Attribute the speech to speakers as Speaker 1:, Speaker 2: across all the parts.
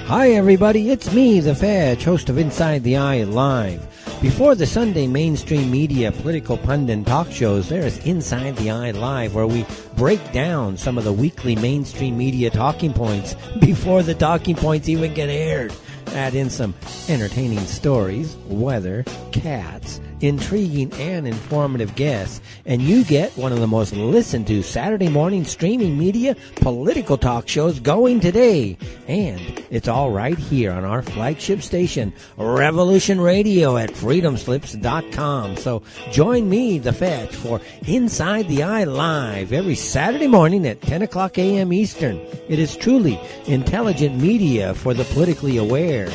Speaker 1: Hi everybody, it's me, the Fetch, host of Inside the Eye Live. Before the Sunday mainstream media political pundit talk shows, there is Inside the Eye Live, where we break down some of the weekly mainstream media talking points before the talking points even get aired. Add in some entertaining stories, weather, cats, intriguing and informative guests, and you get one of the most listened to Saturday morning streaming media political talk shows going today. And it's all right here on our flagship station, Revolution Radio at freedomslips.com. So join me, the Fetch, for Inside the Eye Live every Saturday morning at 10 o'clock a.m. Eastern. It is truly intelligent media for the politically aware.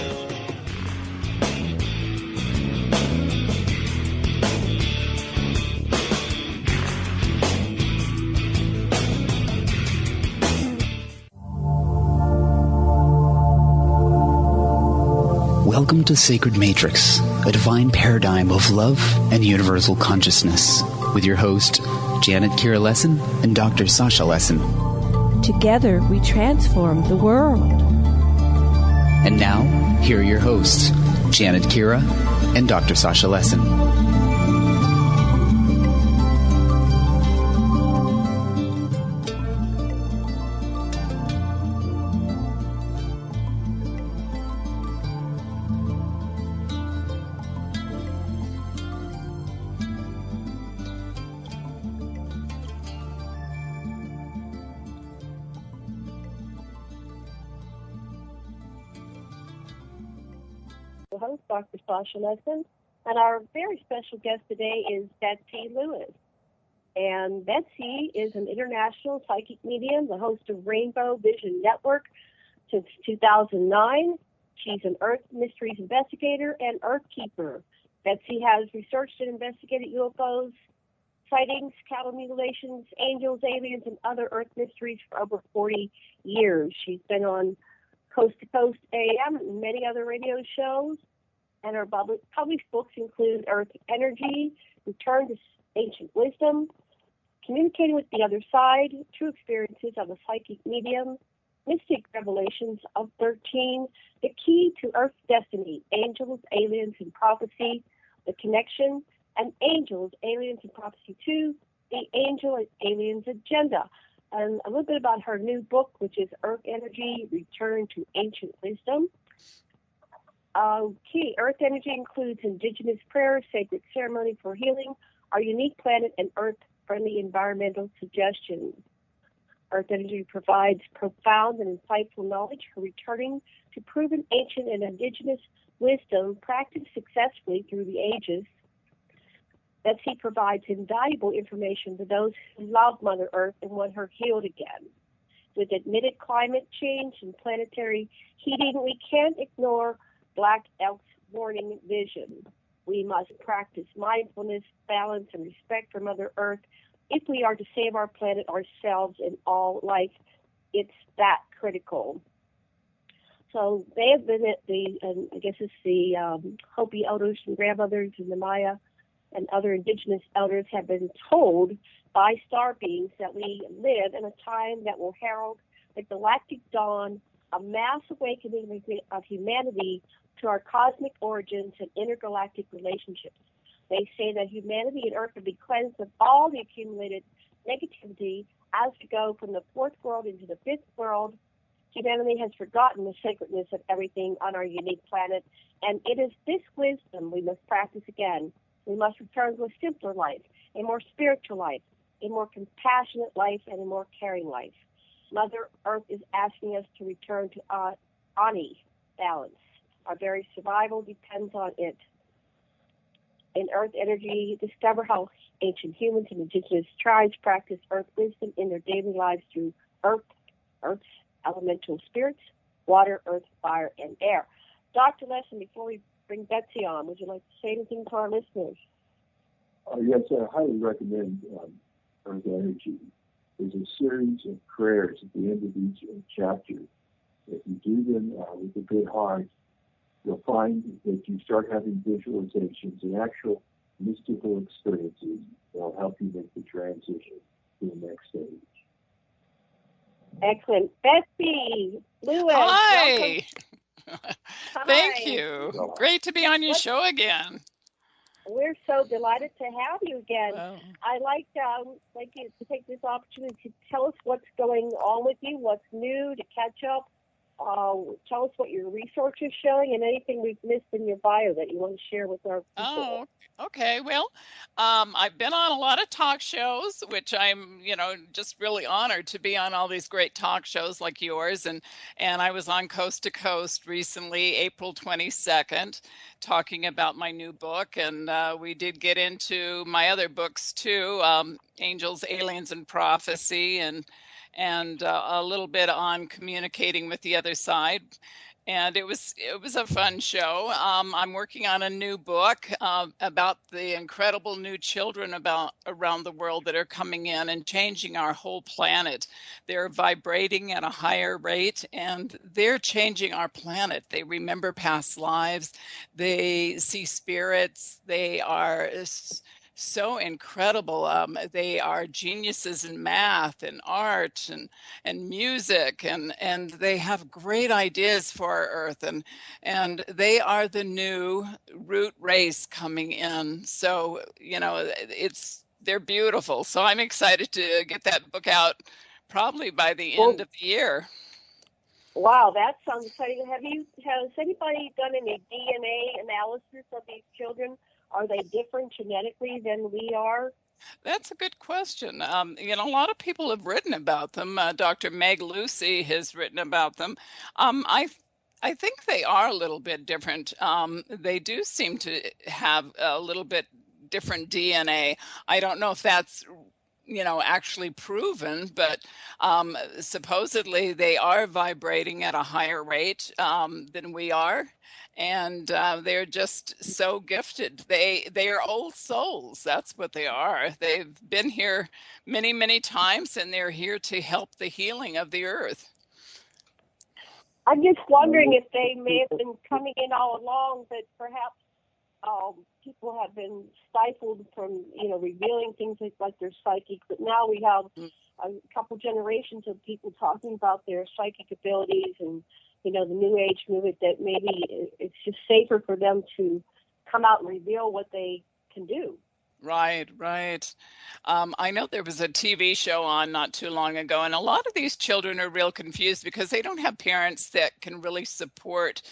Speaker 2: Welcome to Sacred Matrix, a divine paradigm of love and universal consciousness, with your host, Janet Kira Lessin and Dr. Sasha Lessin.
Speaker 3: Together, we transform the world.
Speaker 2: And now, here are your hosts, Janet Kira and Dr. Sasha Lessin.
Speaker 4: Host, Dr. Sasha Lessin, and our very special guest today is Betsey Lewis. And Betsey is an international psychic medium, the host of Rainbow Vision Network since 2009. She's an Earth Mysteries investigator and Earth Keeper. Betsey has researched and investigated UFOs, sightings, cattle mutilations, angels, aliens, and other Earth mysteries for over 40 years. She's been on Coast to Coast AM and many other radio shows, and her published books include Earth Energy, Return to Ancient Wisdom, Communicating with the Other Side, True Experiences of a Psychic Medium, Mystic Revelations of 13, The Key to Earth's Destiny, Angels, Aliens, and Prophecy, The Connection, and Angels, Aliens, and Prophecy 2, The Angel and Aliens Agenda. And a little bit about her new book, which is Earth Energy, Return to Ancient Wisdom. Key Earth Energy includes indigenous prayers, sacred ceremony for healing, our unique planet, and Earth-friendly environmental suggestions. Earth Energy provides profound and insightful knowledge for returning to proven ancient and indigenous wisdom practiced successfully through the ages. Betsey provides invaluable information for those who love Mother Earth and want her healed again. With admitted climate change and planetary heating, we can't ignore Black Elk's warning vision. We must practice mindfulness, balance, and respect for Mother Earth if we are to save our planet, ourselves, and all life. It's that critical. So they have been at I guess it's the Hopi elders and grandmothers and the Maya and other indigenous elders have been told by star beings that we live in a time that will herald the galactic dawn, a mass awakening of humanity to our cosmic origins and intergalactic relationships. They say that humanity and Earth will be cleansed of all the accumulated negativity as we go from the fourth world into the fifth world. Humanity has forgotten the sacredness of everything on our unique planet, and it is this wisdom we must practice again. We must return to a simpler life, a more spiritual life, a more compassionate life, and a more caring life. Mother Earth is asking us to return to Ani, balance. Our very survival depends on it. In Earth Energy, discover how ancient humans and indigenous tribes practice Earth wisdom in their daily lives through Earth's elemental spirits, water, earth, fire, and air. Dr. Lessin, before we bring Betsey on, would you like to say anything to our listeners?
Speaker 5: Yes, I highly recommend Earth Energy. There's a series of prayers at the end of each chapter. If you do them with a good heart, you'll find that you start having visualizations and actual mystical experiences that will help you make the transition to the next stage.
Speaker 4: Excellent. Betsey Lewis.
Speaker 6: Hi.
Speaker 4: Welcome.
Speaker 6: Thank
Speaker 4: Hi.
Speaker 6: you. Great to be on your show again.
Speaker 4: We're so delighted to have you again.
Speaker 6: Well,
Speaker 4: I'd like you to take this opportunity to tell us what's going on with you, what's new, to catch up. Tell us what your research is showing and anything we've missed in your bio that you want to share with our people.
Speaker 6: oh, okay. Well, I've been on a lot of talk shows, which I'm, just really honored to be on all these great talk shows like yours. And I was on Coast to Coast recently, April 22nd, talking about my new book. And we did get into my other books too, Angels, Aliens, and Prophecy, and a little bit on communicating with the other side. And it was a fun show. I'm working on a new book about the incredible new children around the world that are coming in and changing our whole planet. They're vibrating at a higher rate, and they're changing our planet. They remember past lives. They see spirits. They are so incredible. They are geniuses in math and art and music, and they have great ideas for our Earth, and they are the new root race coming in. So they're beautiful. So I'm excited to get that book out probably by the end of the year.
Speaker 4: Wow, that sounds exciting. Has anybody done any DNA analysis of these children? Are they different genetically than we are?
Speaker 6: That's a good question. A lot of people have written about them. Dr. Meg Lucy has written about them. I think they are a little bit different. They do seem to have a little bit different DNA. I don't know if that's actually proven, but supposedly they are vibrating at a higher rate than we are. And they're just so gifted. They are old souls. That's what they are. They've been here many, many times, and they're here to help the healing of the earth.
Speaker 4: I'm just wondering if they may have been coming in all along, but perhaps people have been stifled from, revealing things like they're psychic. But now we have a couple generations of people talking about their psychic abilities and, the New Age movement, that maybe it's just safer for them to come out and reveal what they can do.
Speaker 6: Right. I know there was a TV show on not too long ago, and a lot of these children are real confused because they don't have parents that can really support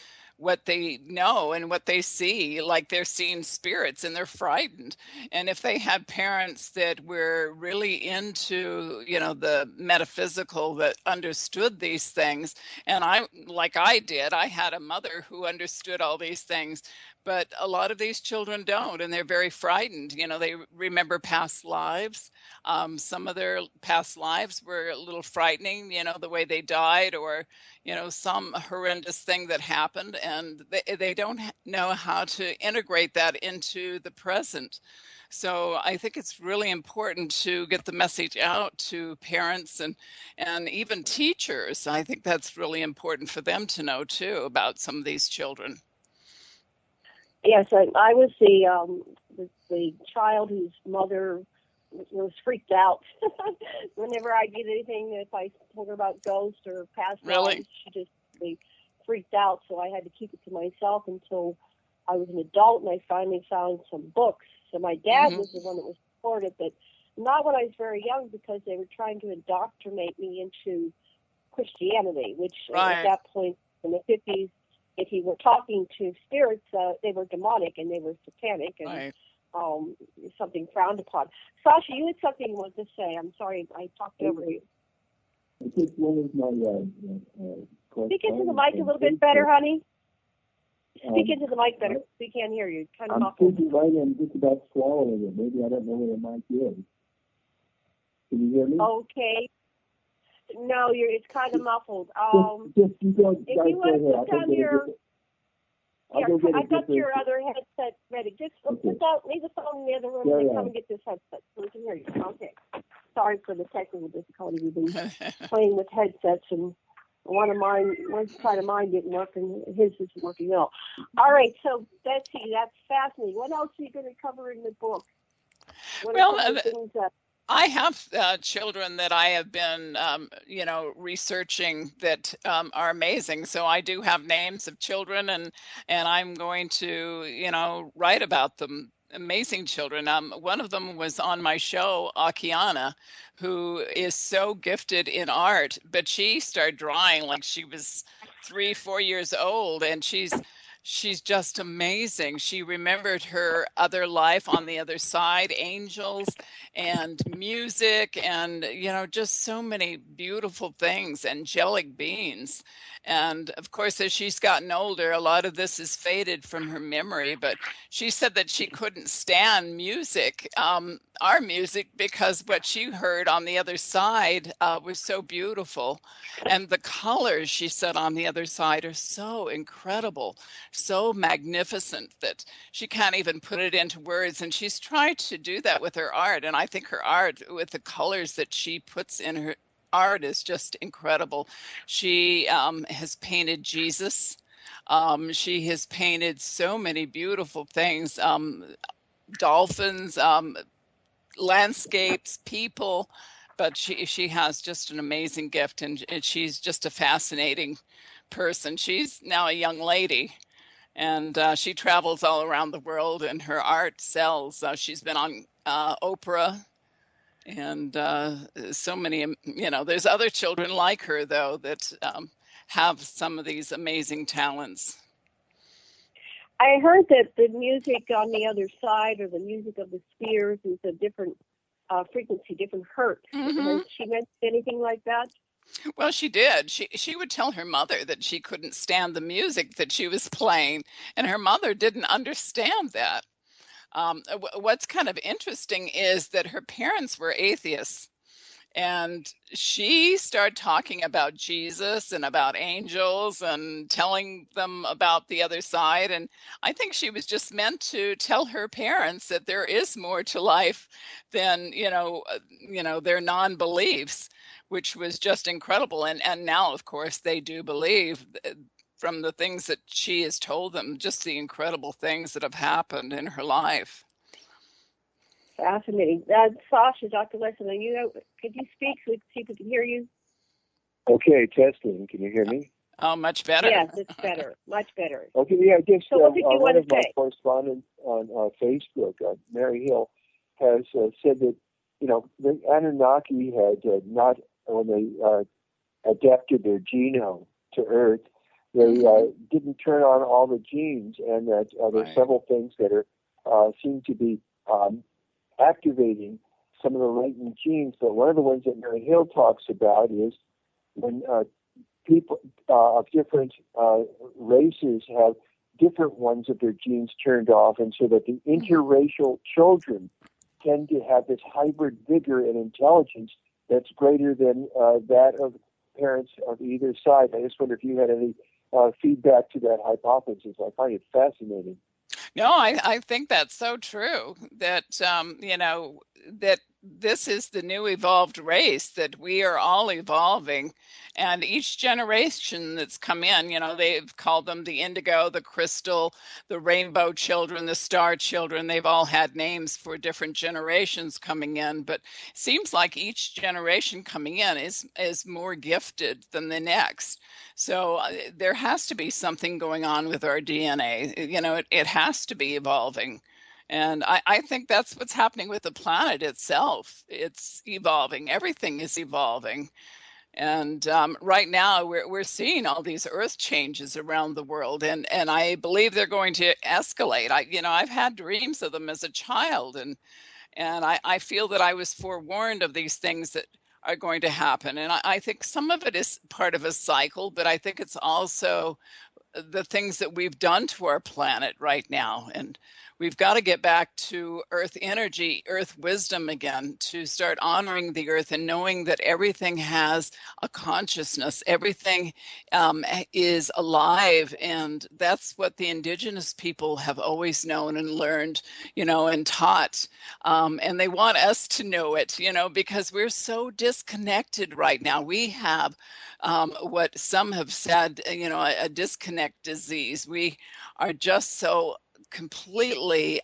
Speaker 6: what they know and what they see. Like, they're seeing spirits and they're frightened. And if they had parents that were really into, the metaphysical, that understood these things, and I had a mother who understood all these things, but a lot of these children don't, and they're very frightened. They remember past lives. Some of their past lives were a little frightening, the way they died, or, some horrendous thing that happened, and they don't know how to integrate that into the present. So I think it's really important to get the message out to parents and even teachers. I think that's really important for them to know too about some of these children.
Speaker 4: Yes, I was the child whose mother was freaked out whenever I did anything. If I told her about ghosts or past lives, she just freaked out. So I had to keep it to myself until I was an adult, and I finally found some books. So my dad was the one that was supportive, but not when I was very young, because they were trying to indoctrinate me into Christianity, which at that point in the 50s, if you were talking to spirits, they were demonic and they were satanic and something frowned upon. Sasha, you had something you wanted to say. I'm sorry, I talked over you.
Speaker 5: Just one of my
Speaker 4: Speak into the mic a little bit better, honey. Speak into the mic better. We can't hear you. Kind of muffled.
Speaker 5: I'm just about swallowing it. Maybe I don't know where the mic is. Can you hear me?
Speaker 4: Okay. No, it's kind of muffled.
Speaker 5: Just you go.
Speaker 4: If you want to put down your, I got your other headset ready. Just put that, leave the phone in the other room and come and get this headset so we can hear you. Okay. Sorry for the technical difficulty. We've been playing with headsets, and one side of mine didn't work, and his isn't working out. All right, so Betsey, that's fascinating. What else are you going to cover in the book? What are some things that
Speaker 6: I have children that I have been, researching that are amazing. So I do have names of children, and I'm going to, write about them. Amazing children. One of them was on my show, Akiana, who is so gifted in art, but she started drawing like she was 3, 4 years old, and she's just amazing. She remembered her other life on the other side, angels and music, and just so many beautiful things, angelic beings. And of course, as she's gotten older, a lot of this is faded from her memory, but she said that she couldn't stand music, our music, because what she heard on the other side was so beautiful. And the colors, she said, on the other side are so incredible, so magnificent that she can't even put it into words. And she's tried to do that with her art. And I think her art, with the colors that she puts in her art, is just incredible. She has painted Jesus. She has painted so many beautiful things, dolphins, landscapes, people. But she has just an amazing gift, and she's just a fascinating person. She's now a young lady, and she travels all around the world, and her art sells. She's been on Oprah, and so many, there's other children like her, though, that have some of these amazing talents.
Speaker 4: I heard that the music on the other side, or the music of the spheres, is a different frequency, different hertz.
Speaker 6: Mm-hmm.
Speaker 4: Has she mentioned anything like that?
Speaker 6: Well, she did. She would tell her mother that she couldn't stand the music that she was playing, and her mother didn't understand that. What's kind of interesting is that her parents were atheists, and she started talking about Jesus and about angels and telling them about the other side. And I think she was just meant to tell her parents that there is more to life than, their non-beliefs, which was just incredible. And now, of course, they do believe, from the things that she has told them, just the incredible things that have happened in her life.
Speaker 4: Fascinating. Sasha, Dr. Lessin, could you speak so we can see if we can hear you?
Speaker 5: Okay, testing. Can you hear me?
Speaker 6: Oh, much better.
Speaker 4: Yes, it's better. Much better.
Speaker 5: Okay, yeah, just
Speaker 4: so what did you
Speaker 5: one
Speaker 4: want
Speaker 5: of
Speaker 4: to
Speaker 5: my
Speaker 4: say?
Speaker 5: correspondents on Facebook, Mary Hill, has said that, the Anunnaki had not, when they adapted their genome to Earth, they didn't turn on all the genes, and that there's several things that are seem to be activating some of the latent genes. But one of the ones that Mary Hill talks about is when people of different races have different ones of their genes turned off, and so that the interracial children tend to have this hybrid vigor and intelligence that's greater than that of parents of either side. I just wonder if you had any feedback to that hypothesis. I find it fascinating.
Speaker 6: No, I think that's so true, that, that this is the new evolved race, that we are all evolving. And each generation that's come in, they've called them the indigo, the crystal, the rainbow children, the star children. They've all had names for different generations coming in. But it seems like each generation coming in is more gifted than the next. So there has to be something going on with our DNA. It has to be evolving. And I think that's what's happening with the planet itself. It's evolving. Everything is evolving. And right now we're seeing all these earth changes around the world, and I believe they're going to escalate. I've had dreams of them as a child, and I feel that I was forewarned of these things that are going to happen. And I think some of it is part of a cycle, but I think it's also the things that we've done to our planet right now. And we've got to get back to earth energy, earth wisdom again, to start honoring the earth and knowing that everything has a consciousness. Everything is alive. And that's what the indigenous people have always known and learned, and taught. And they want us to know it, because we're so disconnected right now. We have what some have said, a disconnect disease. We are just so completely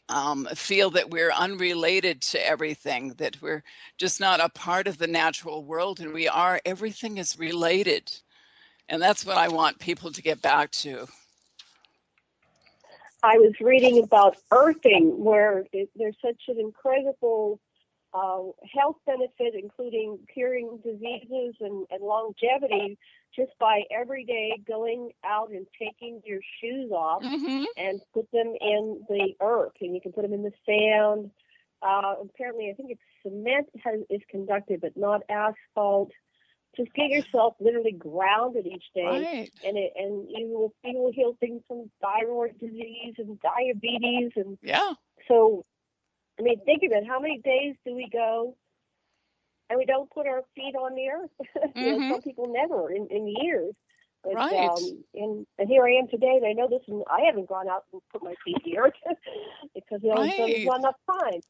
Speaker 6: feel that we're unrelated to everything, that we're just not a part of the natural world, and we are. Everything is related. And that's what I want people to get back to.
Speaker 4: I was reading about earthing, where there's such an incredible health benefit, including curing diseases and longevity, just by every day going out and taking your shoes off and put them in the earth. And you can put them in the sand. Apparently, I think it's cement is conducted, but not asphalt. Just get yourself literally grounded each day,
Speaker 6: Right.
Speaker 4: and you will heal things from thyroid disease and diabetes, and so. I mean, think of it. How many days do we go and we don't put our feet on the earth? You know, some people never in years. But,
Speaker 6: Right.
Speaker 4: And here I am today, and I know this, and I haven't gone out and put my feet in the earth because there's not enough time.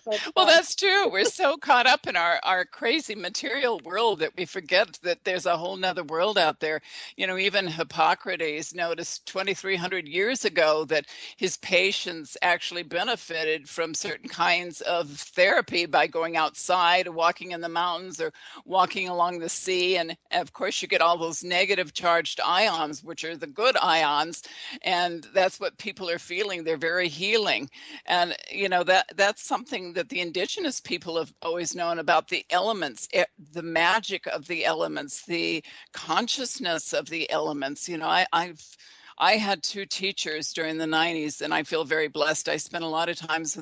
Speaker 4: But,
Speaker 6: well, that's true. We're so caught up in our crazy material world that we forget that there's a whole nother world out there. You know, even Hippocrates noticed 2,300 years ago that his patients actually benefited from certain kinds of therapy by going outside, walking in the mountains, or walking along the sea. And of course, you get all those negative charged ions, which are the good ions. And that's what people are feeling. They're very healing. And, you know, that's something that the indigenous people have always known about, the elements, the magic of the elements, the consciousness of the elements. You know, I had two teachers during the 90s, and I feel very blessed. I spent a lot of times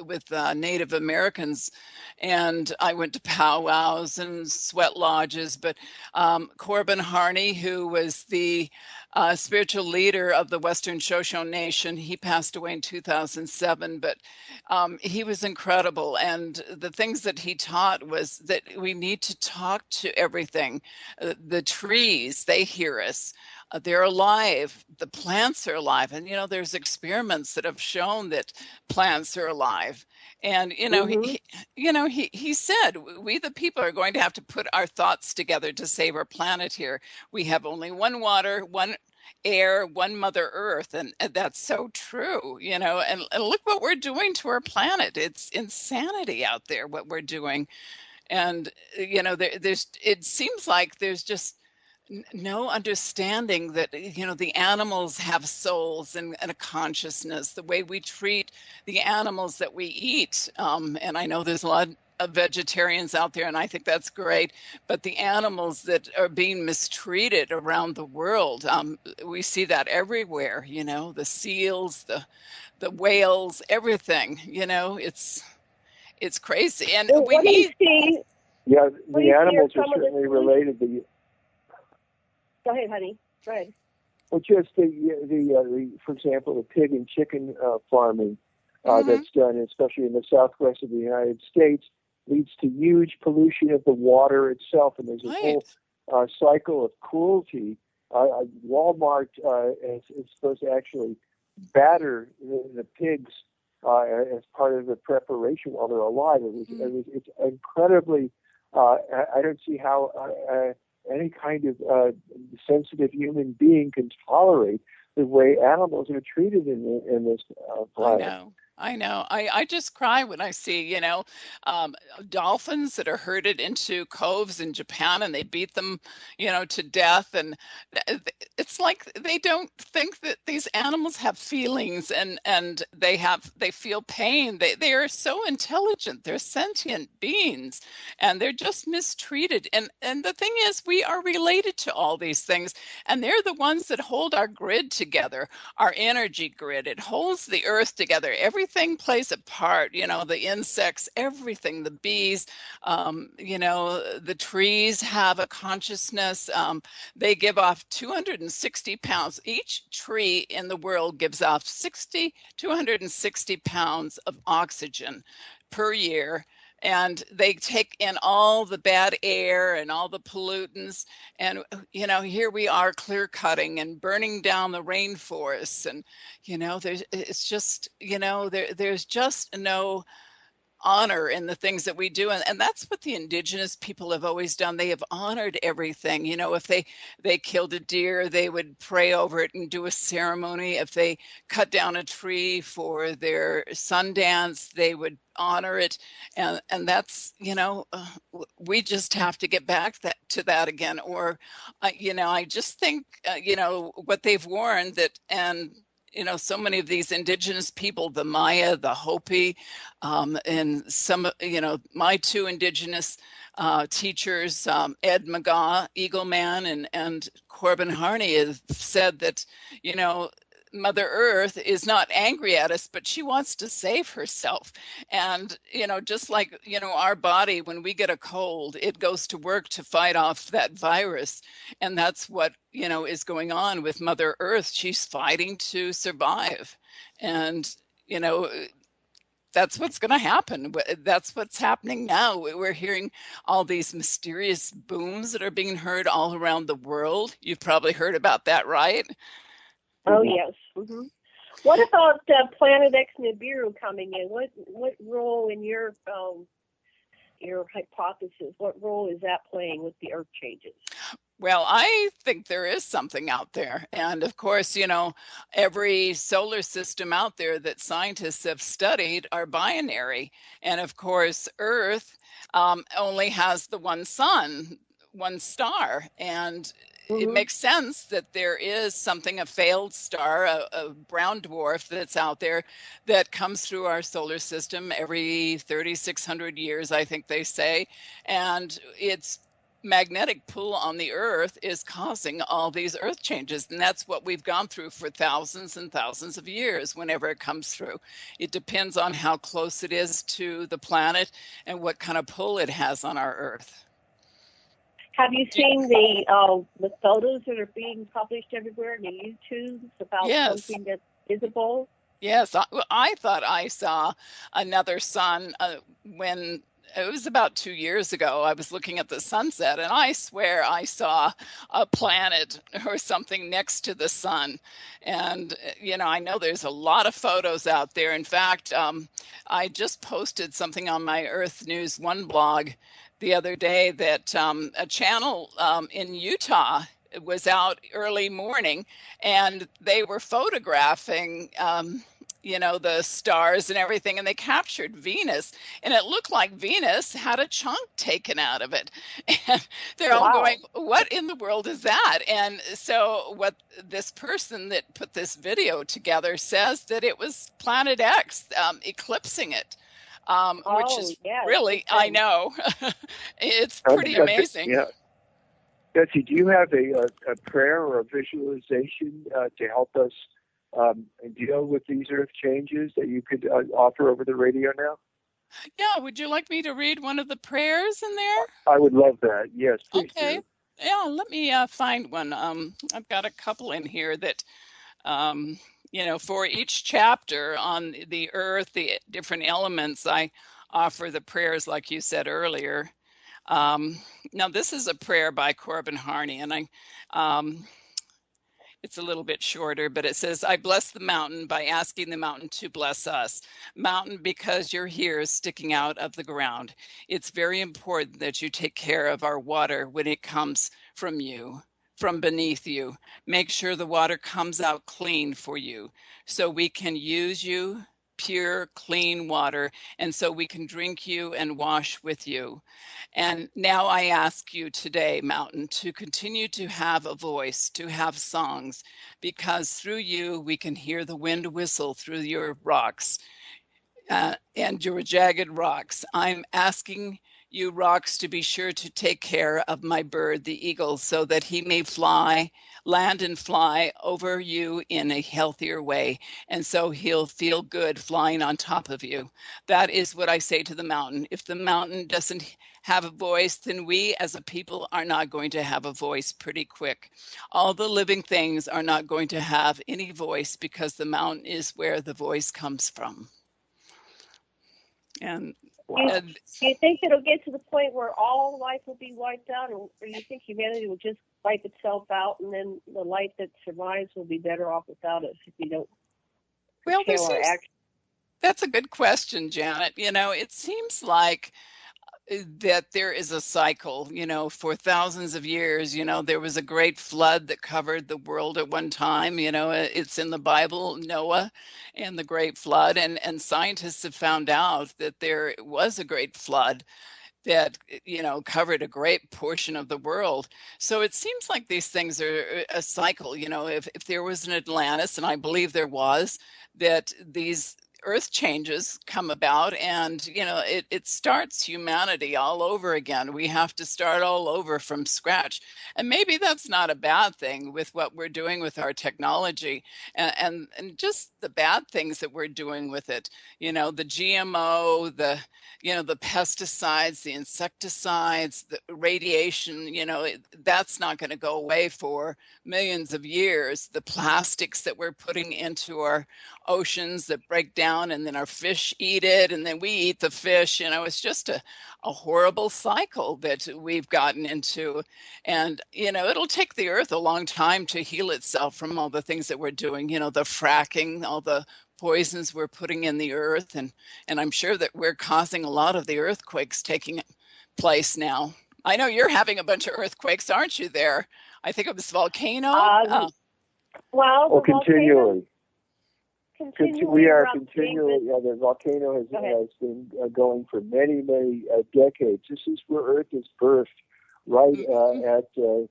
Speaker 6: with Native Americans, and I went to powwows and sweat lodges. But Corbin Harney, who was the spiritual leader of the Western Shoshone Nation, he passed away in 2007, but he was incredible. And the things that he taught was that we need to talk to everything. The trees, they hear us. They're alive. The plants are alive. And, you know, there's experiments that have shown that plants are alive. And, you know, he said, we the people are going to have to put our thoughts together to save our planet here. We have only one water, one air, one Mother Earth. And that's so true, you know, and look what we're doing to our planet. It's insanity out there, what we're doing. And, you know, it seems like there's just no understanding that, you know, the animals have souls and a consciousness, the way we treat the animals that we eat. And I know there's a lot of vegetarians out there, and I think that's great. But the animals that are being mistreated around the world, we see that everywhere, you know, the seals, the whales, everything, you know, it's crazy. And we need...
Speaker 5: Yeah, the animals are certainly related to...
Speaker 4: Go ahead, honey. Go ahead.
Speaker 5: Well, just the for example, the pig and chicken farming that's done, especially in the southwest of the United States, leads to huge pollution of the water itself, and there's a whole cycle of cruelty. Walmart is supposed to actually batter the pigs as part of the preparation while they're alive. It's incredibly. I don't see how any kind of sensitive human being can tolerate the way animals are treated in this planet.
Speaker 6: I know. I just cry when I see, you know, dolphins that are herded into coves in Japan, and they beat them, you know, to death. And it's like they don't think that these animals have feelings, and they feel pain. They are so intelligent. They're sentient beings, and they're just mistreated. And the thing is, we are related to all these things, and they're the ones that hold our grid together, our energy grid. It holds the earth together. Everything plays a part, you know, the insects, everything, the bees, you know, the trees have a consciousness. They give off 260 pounds. Each tree in the world gives off 260 pounds of oxygen per year. And they take in all the bad air and all the pollutants. And, you know, here we are clear cutting and burning down the rainforests. And, you know, there's just no honor in the things that we do. And that's what the indigenous people have always done. They have honored everything. You know, if they killed a deer, they would pray over it and do a ceremony. If they cut down a tree for their Sundance, they would honor it. And that's, you know, we just have to get back to that again. Or, you know, I just think, you know, what they've warned that, and you know, so many of these indigenous people, the Maya, the Hopi, and some, you know, my two indigenous teachers, Ed McGaw, Eagle Man, and Corbin Harney, have said that, you know, Mother Earth is not angry at us, but she wants to save herself. And, you know, just like, you know, our body, when we get a cold, it goes to work to fight off that virus. And that's what, you know, is going on with Mother Earth. She's fighting to survive. And, you know, that's what's going to happen. That's what's happening now. We're hearing all these mysterious booms that are being heard all around the world. You've probably heard about that, right?
Speaker 4: Oh, yes. Mm-hmm. What about Planet X Nibiru coming in? What role in your hypothesis, what role is that playing with the Earth changes?
Speaker 6: Well, I think there is something out there. And of course, you know, every solar system out there that scientists have studied are binary. And of course, Earth only has the one sun, one star. And it makes sense that there is something, a failed star, a brown dwarf that's out there that comes through our solar system every 3,600 years, I think they say. And its magnetic pull on the Earth is causing all these Earth changes. And that's what we've gone through for thousands and thousands of years whenever it comes through. It depends on how close it is to the planet and what kind of pull it has on our Earth.
Speaker 4: Have you seen the photos that are being published everywhere in the YouTubes about something that's visible?
Speaker 6: Yes, I thought I saw another sun when it was about 2 years ago. I was looking at the sunset, and I swear I saw a planet or something next to the sun. And, you know, I know there's a lot of photos out there. In fact, I just posted something on my Earth News One blog the other day that a channel in Utah was out early morning, and they were photographing you know, the stars and everything, and they captured Venus, and it looked like Venus had a chunk taken out of it. And they're all going, what in the world is that? And so what this person that put this video together says that it was Planet X eclipsing it. Which is really, I know, it's pretty amazing.
Speaker 7: Yeah. Betsey, do you have a prayer or a visualization to help us deal with these Earth changes that you could offer over the radio now?
Speaker 6: Yeah, would you like me to read one of the prayers in there?
Speaker 7: I would love that. Yes, please.
Speaker 6: Okay.
Speaker 7: Do.
Speaker 6: Yeah, let me find one. I've got a couple in here that you know, for each chapter on the Earth, the different elements, I offer the prayers like you said earlier. Now, this is a prayer by Corbin Harney, and it's a little bit shorter, but it says, I bless the mountain by asking the mountain to bless us. Mountain, because you're here sticking out of the ground. It's very important that you take care of our water when it comes from you. From beneath you. Make sure the water comes out clean for you so we can use you, pure, clean water, and so we can drink you and wash with you. And now I ask you today, Mountain, to continue to have a voice, to have songs, because through you we can hear the wind whistle through your rocks and your jagged rocks. I'm asking you rocks to be sure to take care of my bird, the eagle, so that he may fly, land and fly over you in a healthier way. And so he'll feel good flying on top of you. That is what I say to the mountain. If the mountain doesn't have a voice, then we as a people are not going to have a voice pretty quick. All the living things are not going to have any voice because the mountain is where the voice comes from. And
Speaker 4: do you think it'll get to the point where all life will be wiped out, or do you think humanity will just wipe itself out, and then the life that survives will be better off without us if we don't?
Speaker 6: Well, That's a good question, Janet. It seems like that there is a cycle, for thousands of years. There was a great flood that covered the world at one time. It's in the Bible, Noah and the great flood. And scientists have found out that there was a great flood that covered a great portion of the world. So it seems like these things are a cycle. If there was an Atlantis, and I believe there was, that these earth changes come about, and it starts humanity all over again. We have to start all over from scratch, and maybe that's not a bad thing with what we're doing with our technology, and just the bad things that we're doing with it. The GMO, the pesticides, the insecticides, the radiation, that's not going to go away for millions of years. The plastics that we're putting into our oceans that break down, and then our fish eat it, and then we eat the fish. It's just a horrible cycle that we've gotten into. And, it'll take the earth a long time to heal itself from all the things that we're doing, the fracking, all the poisons we're putting in the earth. And I'm sure that we're causing a lot of the earthquakes taking place now. I know you're having a bunch of earthquakes, aren't you there? I think it was volcano.
Speaker 4: Well,
Speaker 7: continually. We are continually.
Speaker 4: But...
Speaker 7: the volcano has been going for many, many decades. This is where Earth is birthed, right at the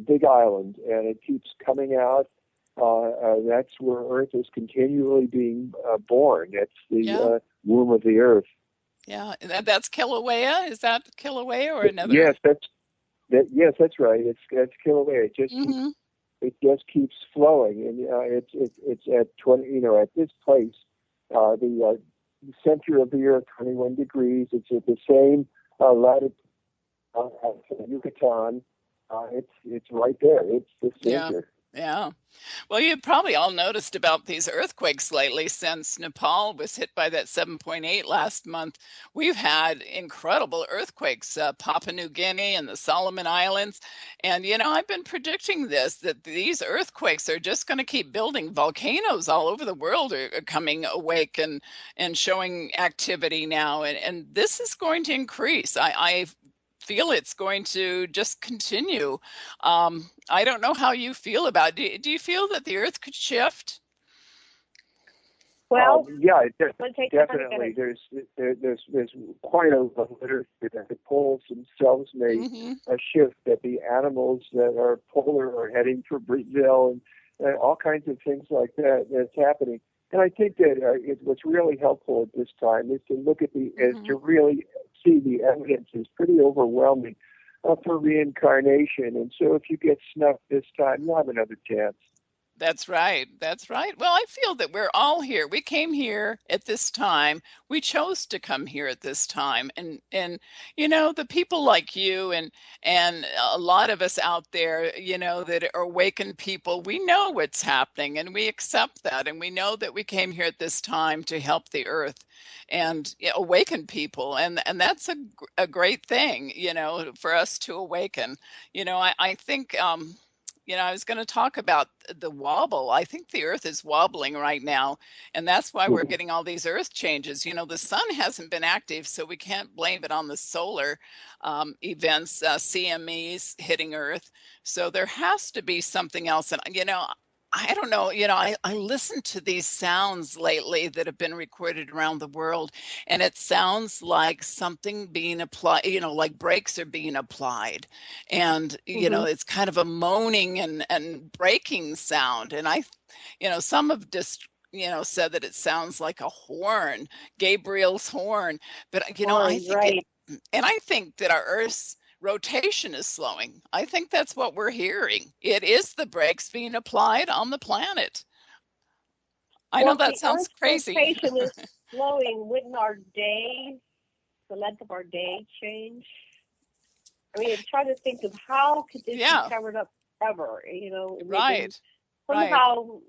Speaker 7: Big Island, and it keeps coming out. That's where Earth is continually being born. It's the womb of the Earth.
Speaker 6: Yeah, that's Kilauea. Is that Kilauea or another?
Speaker 7: Yes, that's right. It's Kilauea. It just keeps flowing, and it's at 20. At this place, the center of the Earth, 21 degrees. It's at the same latitude as Yucatan. It's right there. It's the center.
Speaker 6: Yeah. Well, you've probably all noticed about these earthquakes lately since Nepal was hit by that 7.8 last month. We've had incredible earthquakes, Papua New Guinea and the Solomon Islands. And, I've been predicting that these earthquakes are just going to keep building. Volcanoes all over the world are coming awake and showing activity now. And this is going to increase. I feel it's going to just continue. I don't know how you feel about it. Do you feel that the Earth could shift?
Speaker 4: Well,
Speaker 7: definitely. There's quite a literature that the poles themselves may shift. That the animals that are polar are heading for Brazil, and all kinds of things like that that's happening. And I think that what's really helpful at this time is to look at to really see the evidence is pretty overwhelming for reincarnation. And so if you get snuffed this time, you'll have another chance.
Speaker 6: That's right. Well, I feel that we're all here. We came here at this time. We chose to come here at this time. And the people like you and a lot of us out there, that are awakened people, we know what's happening and we accept that. And we know that we came here at this time to help the earth and awaken people. And that's a great thing, for us to awaken. I think, I was going to talk about the wobble. I think the earth is wobbling right now, and that's why we're getting all these earth changes. The sun hasn't been active, so we can't blame it on the solar events, CMEs hitting earth. So there has to be something else. And, I don't know, I listened to these sounds lately that have been recorded around the world, and it sounds like something being applied, like brakes are being applied. And, it's kind of a moaning and breaking sound. And some have just, said that it sounds like a horn, Gabriel's horn. But, I think that our Earth's rotation is slowing. I think that's what we're hearing. It is the brakes being applied on the planet. I know that sounds crazy.
Speaker 4: Rotation is slowing. Wouldn't the length of our day change? I mean, I'm trying to think of how could this be covered up ever?
Speaker 6: Right.
Speaker 4: Somehow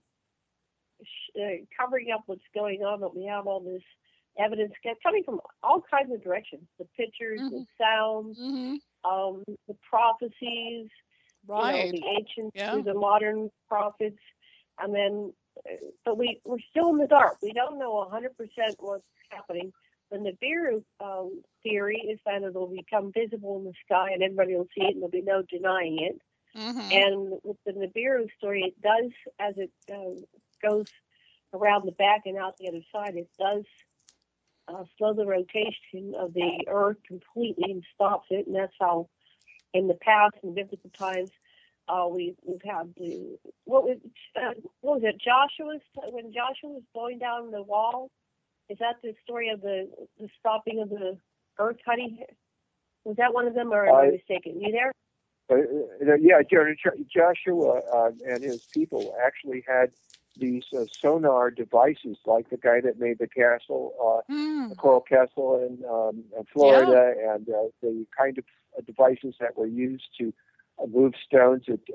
Speaker 4: covering up what's going on, but we have all this evidence coming from all kinds of directions. The pictures, the sounds, the prophecies, the ancients through the modern prophets, and then but we're still in the dark. We don't know 100% what's happening. The Nibiru theory is that it'll become visible in the sky and everybody will see it and there'll be no denying it.
Speaker 6: Mm-hmm.
Speaker 4: And with the Nibiru story, it does, as it goes around the back and out the other side, it does slow the rotation of the Earth completely and stops it. And that's how, in the past, in biblical times, we've had the what was it? When Joshua was going down the wall. Is that the story of the stopping of the Earth, honey? Was that one of them, or am I mistaken? You there?
Speaker 7: Yeah, Joshua and his people actually had these sonar devices, like the guy that made the castle, the Coral Castle in Florida, and the kind of devices that were used to move stones at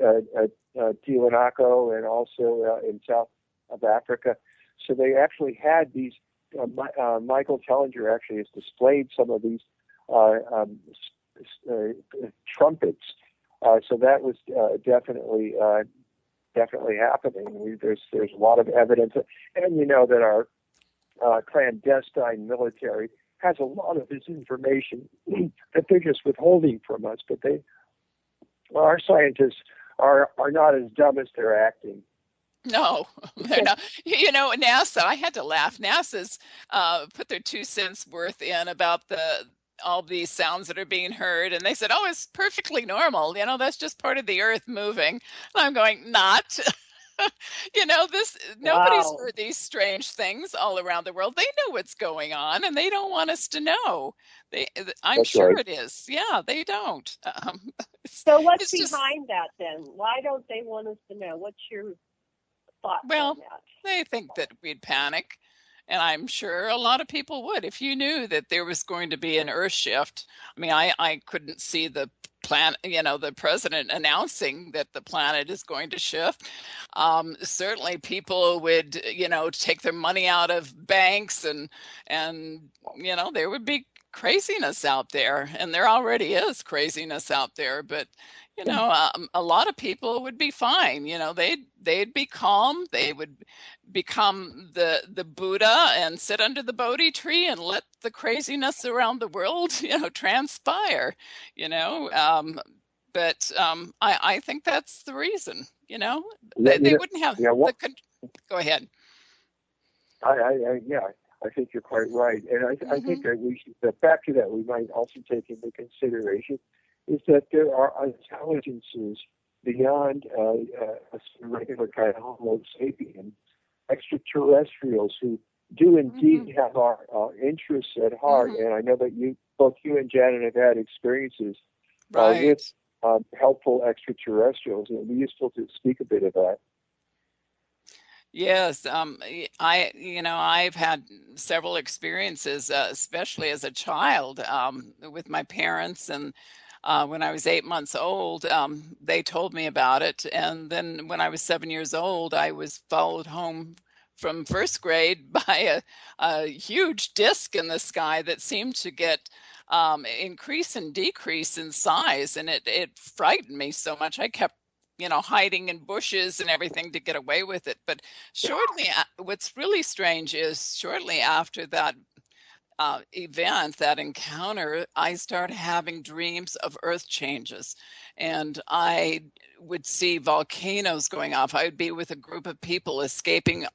Speaker 7: Tiwanaku and also in south of Africa. So they actually had these. Michael Tellinger actually has displayed some of these trumpets. So that was definitely happening. There's a lot of evidence, and you know that our clandestine military has a lot of this information that they're just withholding from us. But our scientists are not as dumb as they're acting.
Speaker 6: No, they're not. You know, NASA, I had to laugh. NASA's put their 2 cents worth in about all these sounds that are being heard. And they said, oh, it's perfectly normal. You know, that's just part of the Earth moving. And I'm going, not. You know, nobody's heard these strange things all around the world. They know what's going on and they don't want us to know. I'm
Speaker 7: That's
Speaker 6: sure
Speaker 7: right.
Speaker 6: it is. Yeah, they don't.
Speaker 4: So what's behind that then? Why don't they want us to know? What's your thoughts on that?
Speaker 6: They think that we'd panic. And I'm sure a lot of people would. If you knew that there was going to be an Earth shift, I mean, I couldn't see the planet, you know, the president announcing that the planet is going to shift. Certainly people would, you know, take their money out of banks and, you know, there would be craziness out there. And there already is craziness out there. But, you know, a lot of people would be fine. You know, they'd be calm. They would become the Buddha and sit under the Bodhi tree and let the craziness around the world, you know, transpire, you know. But I think that's the reason, you know. They wouldn't have go ahead.
Speaker 7: I think you're quite right. And I think that the factor that we might also take into consideration is that there are intelligences beyond a regular kind of Homo sapien, extraterrestrials who do indeed have our interests at heart. And I know that both you and Janet have had experiences with helpful extraterrestrials, and it'd be useful to speak a bit of that.
Speaker 6: Yes, I've had several experiences, especially as a child, with my parents, and when I was 8 months old, they told me about it. And then when I was 7 years old, I was followed home from first grade by a huge disc in the sky that seemed to get increase and decrease in size. And it frightened me so much. I kept, you know, hiding in bushes and everything to get away with it. But what's really strange is shortly after that event, that encounter, I started having dreams of earth changes, and I would see volcanoes going off. I would be with a group of people escaping,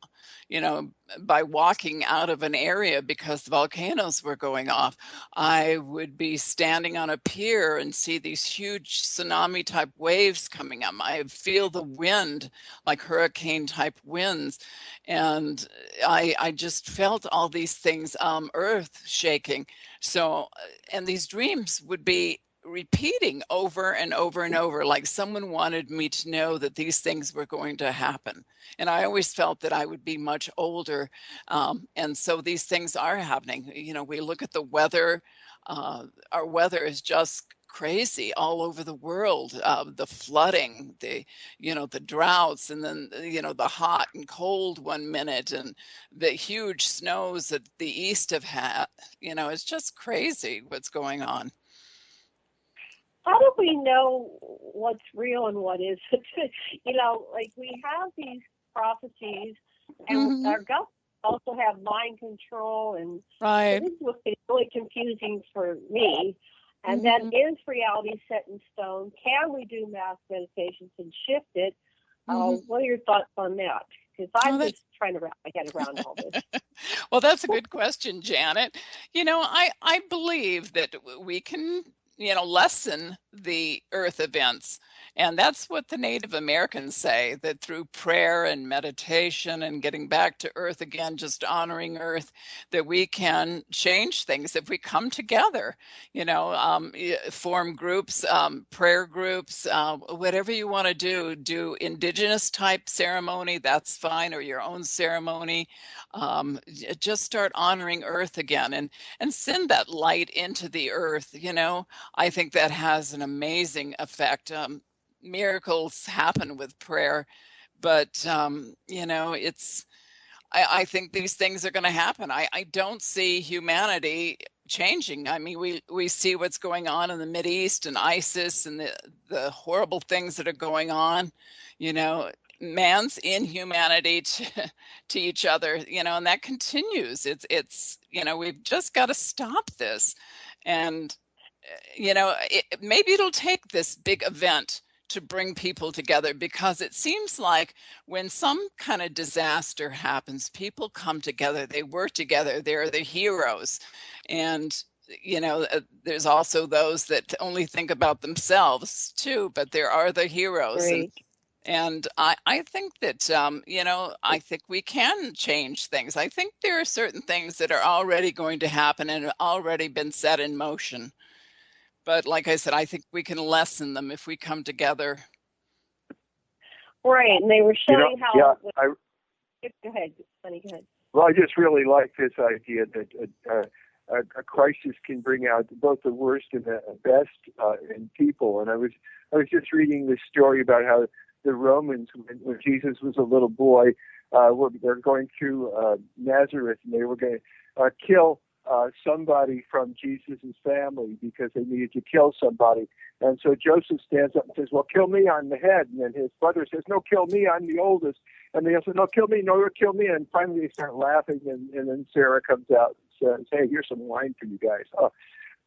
Speaker 6: you know, by walking out of an area because the volcanoes were going off. I would be standing on a pier and see these huge tsunami type waves coming up. I feel the wind, like hurricane type winds. And I just felt all these things, earth shaking. So, and these dreams would be repeating over and over and over, like someone wanted me to know that these things were going to happen. And I always felt that I would be much older. And so these things are happening. You know, we look at the weather. Our weather is just crazy all over the world. The flooding, the droughts, and then, you know, the hot and cold one minute, and the huge snows that the east have had. You know, it's just crazy what's going on.
Speaker 4: How do we know what's real and what isn't? You know, like we have these prophecies And our government also have mind control, and
Speaker 6: Right.
Speaker 4: so this is what's been really confusing for me. And then, is reality set in stone? Can we do mass meditations and shift it? What are your thoughts on that? Because I'm just trying to wrap my head around all this.
Speaker 6: Well, that's a good question, Janet. I believe that we can, lessen the earth events. And that's what the Native Americans say, that through prayer and meditation and getting back to earth again, just honoring earth, that we can change things if we come together, form groups, prayer groups, whatever you want to do indigenous type ceremony, that's fine, or your own ceremony. Just start honoring earth again and send that light into the earth. I think that has an amazing effect. Miracles happen with prayer, but I think these things are going to happen. I don't see humanity changing. I mean, we see what's going on in the Mideast and ISIS and the horrible things that are going on, man's inhumanity to each other, and that continues. It's we've just got to stop this. And maybe it'll take this big event to bring people together, because it seems like when some kind of disaster happens, people come together, they work together, they're the heroes. And there's also those that only think about themselves too, but there are the heroes.
Speaker 4: Right.
Speaker 6: And I think that, I think we can change things. I think there are certain things that are already going to happen and have already been set in motion. But like I said, I think we can lessen them if we come together.
Speaker 4: Right, and they were showing how...
Speaker 7: Yeah,
Speaker 4: go ahead, Sonny, go ahead.
Speaker 7: Well, I just really like this idea that a crisis can bring out both the worst and the best in people. And I was just reading this story about how the Romans, when Jesus was a little boy, they're going through Nazareth, and they were going to kill somebody from Jesus' family because they needed to kill somebody. And so Joseph stands up and says, well, kill me, I'm the head. And then his brother says, no, kill me, I'm the oldest. And they all say, no, kill me, no, kill me. And finally they start laughing, and then Sarah comes out and says, hey, here's some wine for you guys. Oh.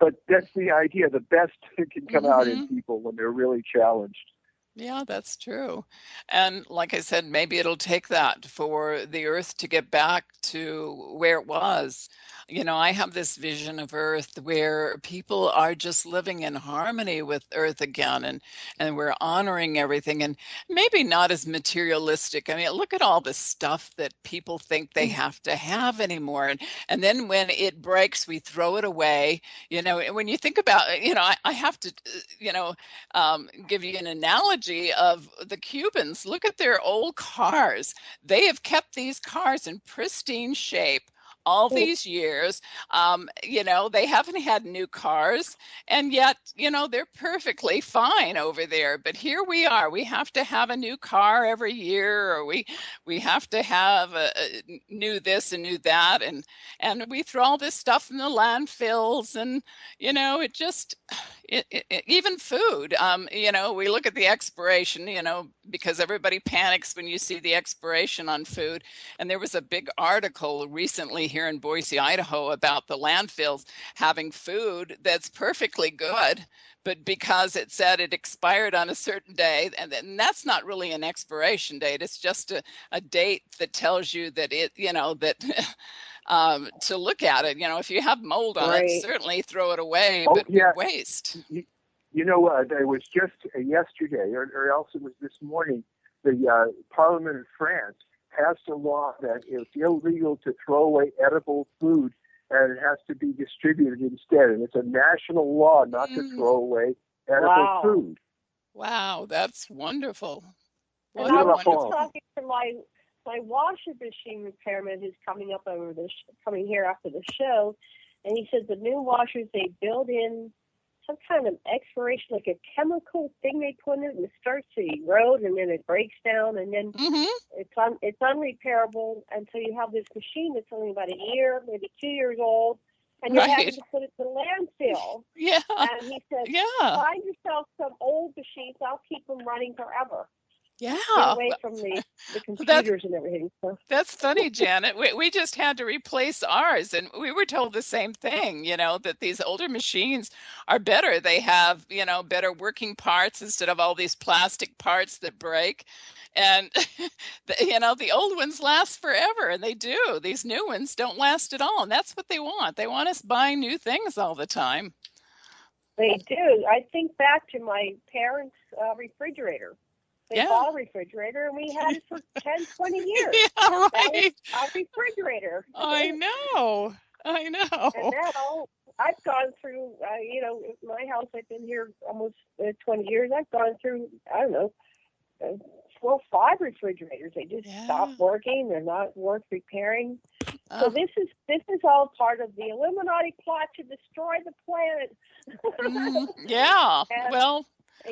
Speaker 7: But that's the idea. The best can come out in people when they're really challenged.
Speaker 6: Yeah, that's true. And like I said, maybe it'll take that for the earth to get back to where it was. I have this vision of earth where people are just living in harmony with earth again, and we're honoring everything, and maybe not as materialistic. I mean, look at all the stuff that people think they have to have anymore. And then when it breaks, we throw it away. When you think about, I have to, give you an analogy of the Cubans. Look at their old cars. They have kept these cars in pristine shape all these years. They haven't had new cars, and yet, they're perfectly fine over there. But here we are. We have to have a new car every year, or we have to have a new this and new that, and we throw all this stuff in the landfills, and it just even food. We look at the expiration, because everybody panics when you see the expiration on food. And there was a big article recently here in Boise, Idaho, about the landfills having food that's perfectly good, but because it said it expired on a certain day, and that's not really an expiration date. It's just a date that tells you that to look at it. If you have mold on it, certainly throw it away, but waste.
Speaker 7: There was just yesterday, or else it was this morning, the Parliament of France passed a law that it's illegal to throw away edible food, and it has to be distributed instead. And it's a national law not to throw away edible food.
Speaker 6: Wow, that's wonderful.
Speaker 4: And I was just talking to my washer machine repairman who's coming here after the show, and he said the new washers, they build in some kind of expiration, like a chemical thing they put in it, and it starts to erode, and then it breaks down, and then it's unrepairable until you have this machine that's only about a year, maybe 2 years old, and you're having to put it to landfill.
Speaker 6: Yeah.
Speaker 4: And he said, find yourself some old machines. I'll keep them running forever.
Speaker 6: Yeah.
Speaker 4: Get away from the computers and everything. So.
Speaker 6: That's funny, Janet. We just had to replace ours, and we were told the same thing, that these older machines are better. They have, better working parts instead of all these plastic parts that break. And, the old ones last forever, and they do. These new ones don't last at all, and that's what they want. They want us buying new things all the time.
Speaker 4: They do. I think back to my parents' refrigerator. They bought a refrigerator, and we had it for 10, 20 years.
Speaker 6: Yeah, right.
Speaker 4: Our refrigerator.
Speaker 6: I know.
Speaker 4: And now I've gone through, my house, I've been here almost 20 years. I've gone through, I don't know, 4 or 5 refrigerators. They just stopped working. They're not worth repairing. So this is all part of the Illuminati plot to destroy the planet.
Speaker 6: Yeah. Well,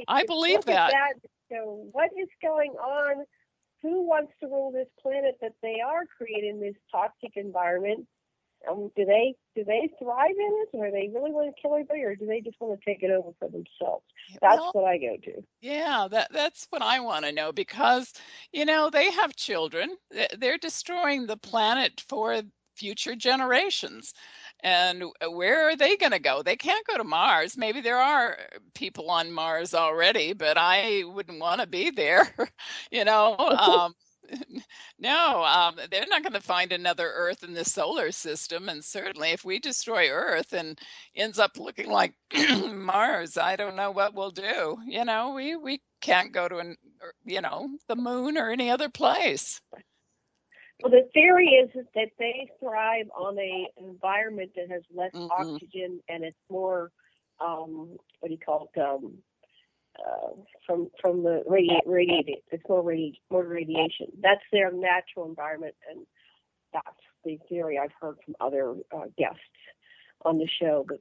Speaker 6: I believe that.
Speaker 4: So what is going on? Who wants to rule this planet that they are creating this toxic environment? Do they thrive in it, or do they really want to kill everybody, or do they just want to take it over for themselves? That's what I go to.
Speaker 6: Yeah, that's what I want to know, because they have children. They're destroying the planet for future generations. And where are they going to go? They can't go to Mars. Maybe there are people on Mars already, but I wouldn't want to be there. No, they're not going to find another Earth in the solar system. And certainly if we destroy Earth and ends up looking like Mars, I don't know what we'll do. We can't go to, the moon or any other place.
Speaker 4: Well, the theory is that they thrive on an environment that has less oxygen, and it's more, from the radiated. It's more radiation. That's their natural environment, and that's the theory I've heard from other guests on the show, that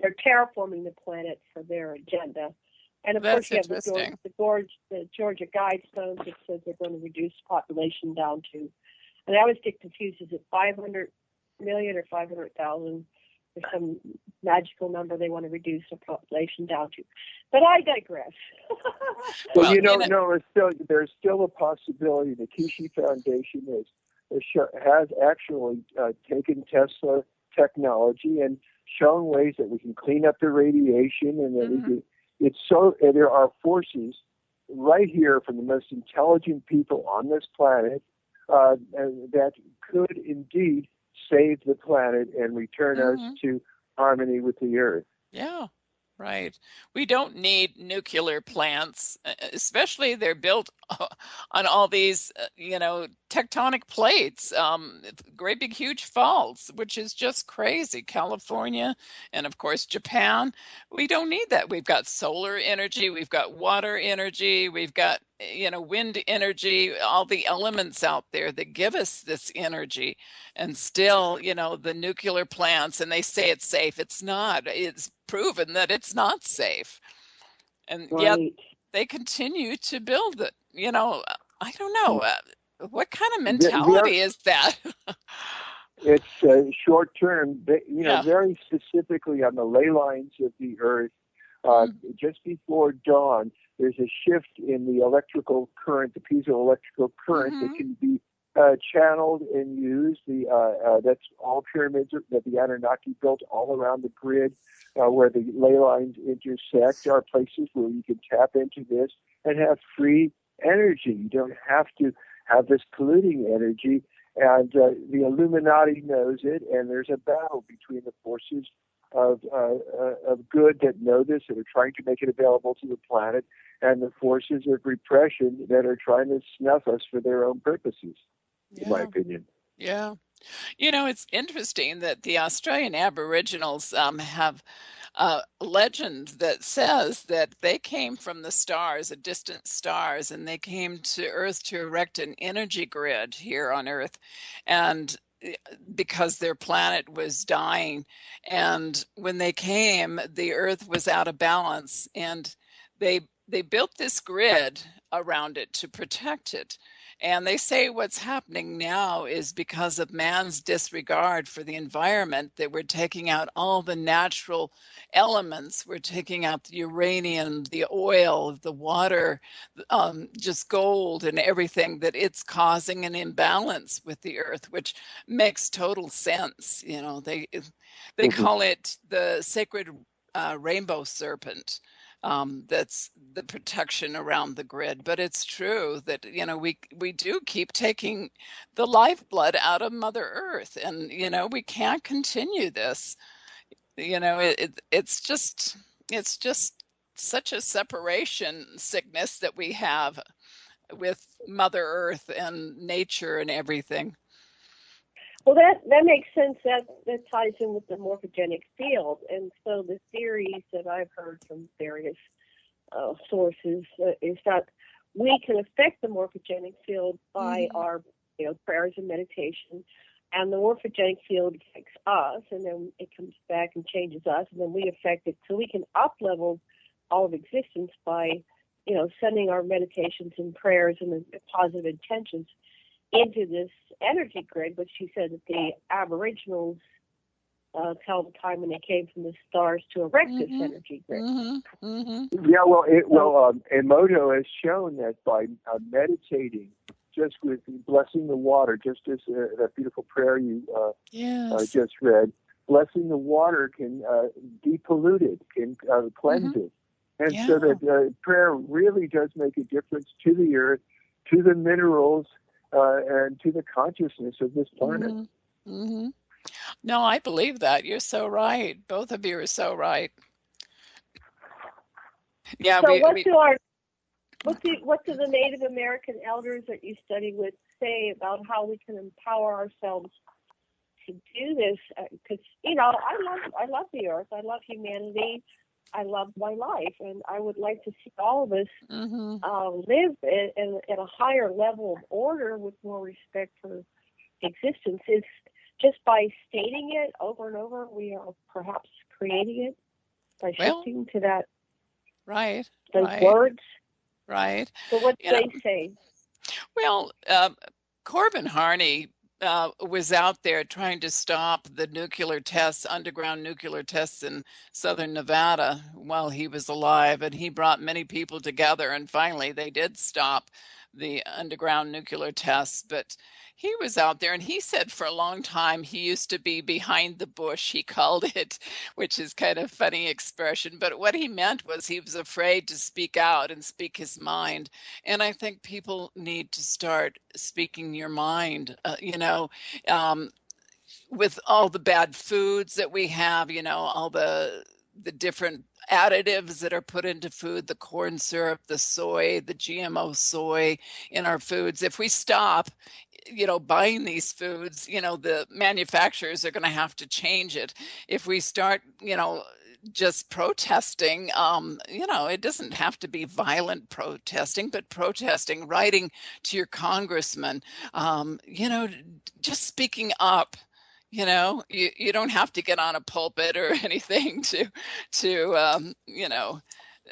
Speaker 4: they're terraforming the planet for their agenda. And of course, you have the Georgia Guidestones that says they're going to reduce population down to, and I always get confused, is it 500 million or 500,000? There's some magical number they want to reduce the population down to. But I digress.
Speaker 7: Well, there's still a possibility. The Kishi Foundation has actually taken Tesla technology and shown ways that we can clean up the radiation, and that we can. There are forces right here from the most intelligent people on this planet that could indeed save the planet and return us to harmony with the earth.
Speaker 6: Yeah, right. We don't need nuclear plants, especially they're built on all these, tectonic plates, great big huge faults, which is just crazy. California and of course Japan, we don't need that. We've got solar energy, we've got water energy, we've got wind energy, all the elements out there that give us this energy. And still, the nuclear plants, and they say it's safe. It's not. It's proven that it's not safe. And yet they continue to build it. I don't know. What kind of mentality is that?
Speaker 7: It's short term, very specifically on the ley lines of the earth. Just before dawn, there's a shift in the electrical current, the piezoelectrical current that can be channeled and used. That's all pyramids that the Anunnaki built all around the grid, where the ley lines intersect, are places where you can tap into this and have free energy. You don't have to have this polluting energy. And the Illuminati knows it, and there's a battle between the forces of good that know this, that are trying to make it available to the planet, and the forces of repression that are trying to snuff us for their own purposes, in my opinion.
Speaker 6: Yeah. It's interesting that the Australian Aboriginals have a legend that says that they came from the stars, distant stars, and they came to Earth to erect an energy grid here on Earth. And because their planet was dying, and when they came, the Earth was out of balance, and they built this grid around it to protect it. And they say what's happening now is because of man's disregard for the environment, that we're taking out all the natural elements. We're taking out the uranium, the oil, the water, just gold and everything, that it's causing an imbalance with the earth, which makes total sense. They call it the sacred rainbow serpent. That's the protection around the grid. But it's true that, we do keep taking the lifeblood out of Mother Earth, and, we can't continue this. It's just such a separation sickness that we have with Mother Earth and nature and everything.
Speaker 4: Well, that makes sense. That ties in with the morphogenic field. And so the theories that I've heard from various sources is that we can affect the morphogenic field by our prayers and meditation, and the morphogenic field affects us, and then it comes back and changes us, and then we affect it. So we can up-level all of existence by sending our meditations and prayers and the positive intentions into this energy grid, which she said that the Aboriginals tell the time when they came from the stars to erect this energy grid.
Speaker 7: Yeah, Emoto has shown that by meditating, just with blessing the water, just as that beautiful prayer you just read, blessing the water can depollute it, can cleanse it. And so that prayer really does make a difference to the earth, to the minerals, and to the consciousness of this planet.
Speaker 6: No, I believe that. You're so right. Both of you are so right. Yeah.
Speaker 4: So what do the Native American elders that you study with say about how we can empower ourselves to do this? Because I love the earth. I love humanity. I love my life, and I would like to see all of us live at a higher level of order with more respect for existence. Is just by stating it over and over, we are perhaps creating it by shifting to that.
Speaker 6: Right.
Speaker 4: Those words.
Speaker 6: Right.
Speaker 4: So what do they say?
Speaker 6: Well, Corbin Harney was out there trying to stop the nuclear tests, underground nuclear tests in southern Nevada while he was alive. And he brought many people together, and finally they did stop the underground nuclear tests. But he was out there, and he said for a long time he used to be behind the bush, he called it, which is kind of funny expression. But what he meant was he was afraid to speak out and speak his mind. And I think people need to start speaking your mind, with all the bad foods that we have, all the different additives that are put into food, the corn syrup, the soy, the GMO soy in our foods. If we stop, buying these foods, the manufacturers are going to have to change it. If we start, just protesting, it doesn't have to be violent protesting, but protesting, writing to your congressman, just speaking up. You don't have to get on a pulpit or anything to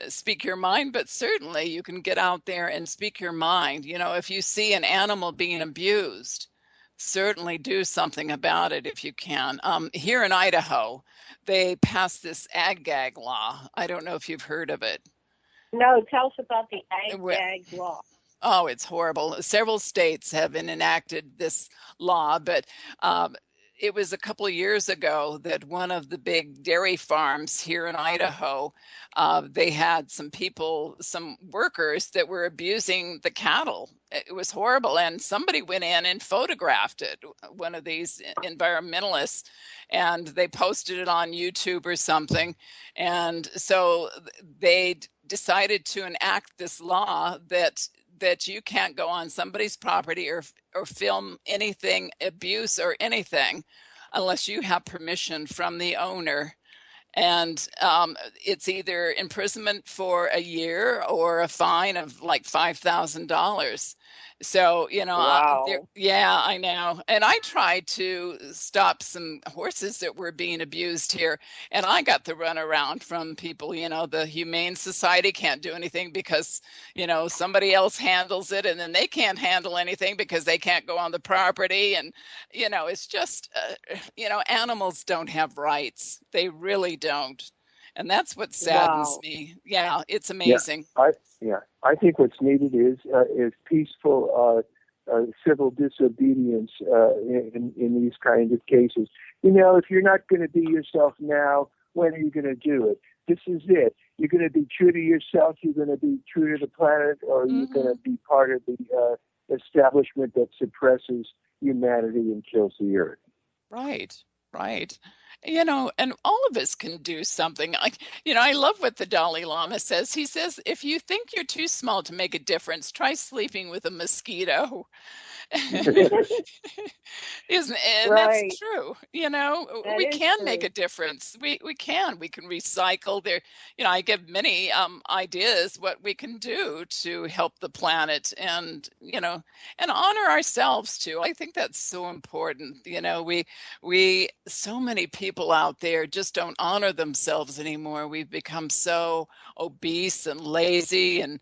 Speaker 6: speak your mind, but certainly you can get out there and speak your mind. If you see an animal being abused, certainly do something about it if you can. Here in Idaho, they passed this ag-gag law. I don't know if you've heard of it.
Speaker 4: No, tell us about the ag-gag law.
Speaker 6: Oh, it's horrible. Several states have enacted this law, but it was a couple of years ago that one of the big dairy farms here in Idaho, they had some workers that were abusing the cattle. It was horrible. And somebody went in and photographed it, one of these environmentalists, and they posted it on YouTube or something. And so they decided to enact this law that you can't go on somebody's property or film anything, abuse or anything, unless you have permission from the owner. And it's either imprisonment for a year or a fine of like $5,000. So,
Speaker 4: Wow.
Speaker 6: yeah, I know. And I tried to stop some horses that were being abused here. And I got the runaround from people, the Humane Society can't do anything because, somebody else handles it, and then they can't handle anything because they can't go on the property. And, it's just, animals don't have rights. They really don't. And that's what saddens
Speaker 4: Wow.
Speaker 6: me. Yeah, it's
Speaker 7: Yeah,
Speaker 6: amazing.
Speaker 7: I think what's needed is peaceful civil disobedience in these kinds of cases. If you're not going to be yourself now, when are you going to do it? This is it. You're going to be true to yourself. You're going to be true to the planet, or you're going to be part of the establishment that suppresses humanity and kills the earth.
Speaker 6: Right, right. And all of us can do something. I love what the Dalai Lama says. He says, if you think you're too small to make a difference, try sleeping with a mosquito. Isn't and
Speaker 4: Right.
Speaker 6: that's true.
Speaker 4: That
Speaker 6: We
Speaker 4: is
Speaker 6: can make
Speaker 4: true.
Speaker 6: a difference. We can recycle there. I give many ideas what we can do to help the planet, and and honor ourselves too. I think that's so important. We so many people out there just don't honor themselves anymore. We've become so obese and lazy, and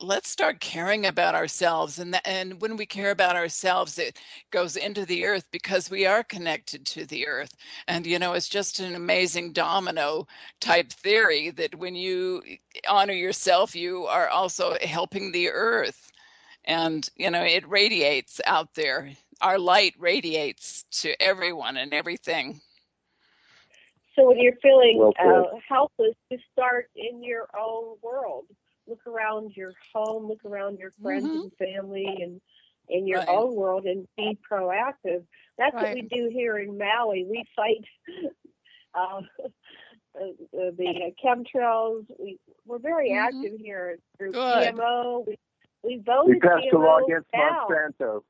Speaker 6: let's start caring about ourselves. And when we care about ourselves, it goes into the earth because we are connected to the earth. And it's just an amazing domino type theory that when you honor yourself, you are also helping the earth. And it radiates out there. Our light radiates to everyone and everything.
Speaker 4: So when you're feeling
Speaker 7: Well
Speaker 4: helpless, just start in your own world. Look around your home, look around your friends and family, and in your
Speaker 6: Right.
Speaker 4: own world, and be proactive. That's what we
Speaker 6: Right.
Speaker 4: do here in Maui. We fight the chemtrails. We're very active here through
Speaker 6: Good.
Speaker 4: GMO. We
Speaker 7: We
Speaker 4: voted
Speaker 7: passed a law
Speaker 4: GMO
Speaker 7: against
Speaker 4: down.
Speaker 7: Monsanto.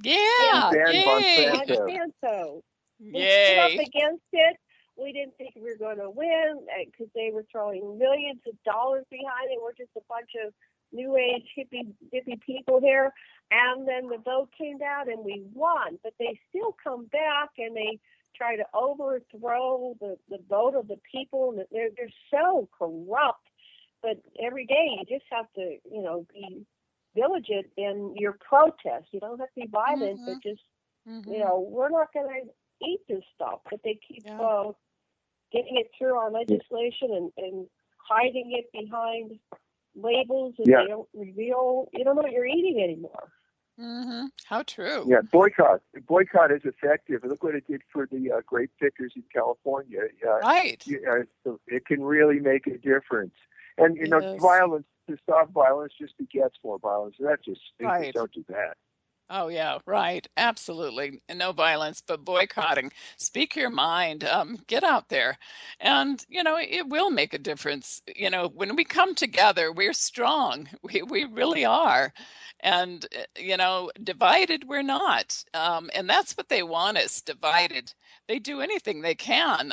Speaker 6: Yeah.
Speaker 7: We banned
Speaker 6: Yay.
Speaker 7: Monsanto.
Speaker 4: Monsanto. We stood
Speaker 6: Yay.
Speaker 4: up against it. We didn't think we were going to win because they were throwing millions of dollars behind it. We're just a bunch of new age hippie people here. And then the vote came down and we won. But they still come back and they try to overthrow the vote of the people. And they're so corrupt. But every day you just have to, be diligent in your protest. You don't have to be violent, but just, we're not going to eat this stuff. But they keep getting it through our legislation and hiding it behind labels, and they don't reveal. You don't know what you're eating anymore.
Speaker 6: How true.
Speaker 7: Yeah, boycott is effective. Look what it did for the grape pickers in California.
Speaker 6: Right.
Speaker 7: It can really make a difference. And
Speaker 6: Yes.
Speaker 7: violence, to stop violence, just begets more violence. And that's just
Speaker 6: Right.
Speaker 7: don't do that.
Speaker 6: Oh, yeah, right. Absolutely. And no violence, but boycotting. Speak your mind. Get out there. And, it will make a difference. When we come together, we're strong. We really are. And, divided, we're not. And that's what they want us, divided. They do anything they can.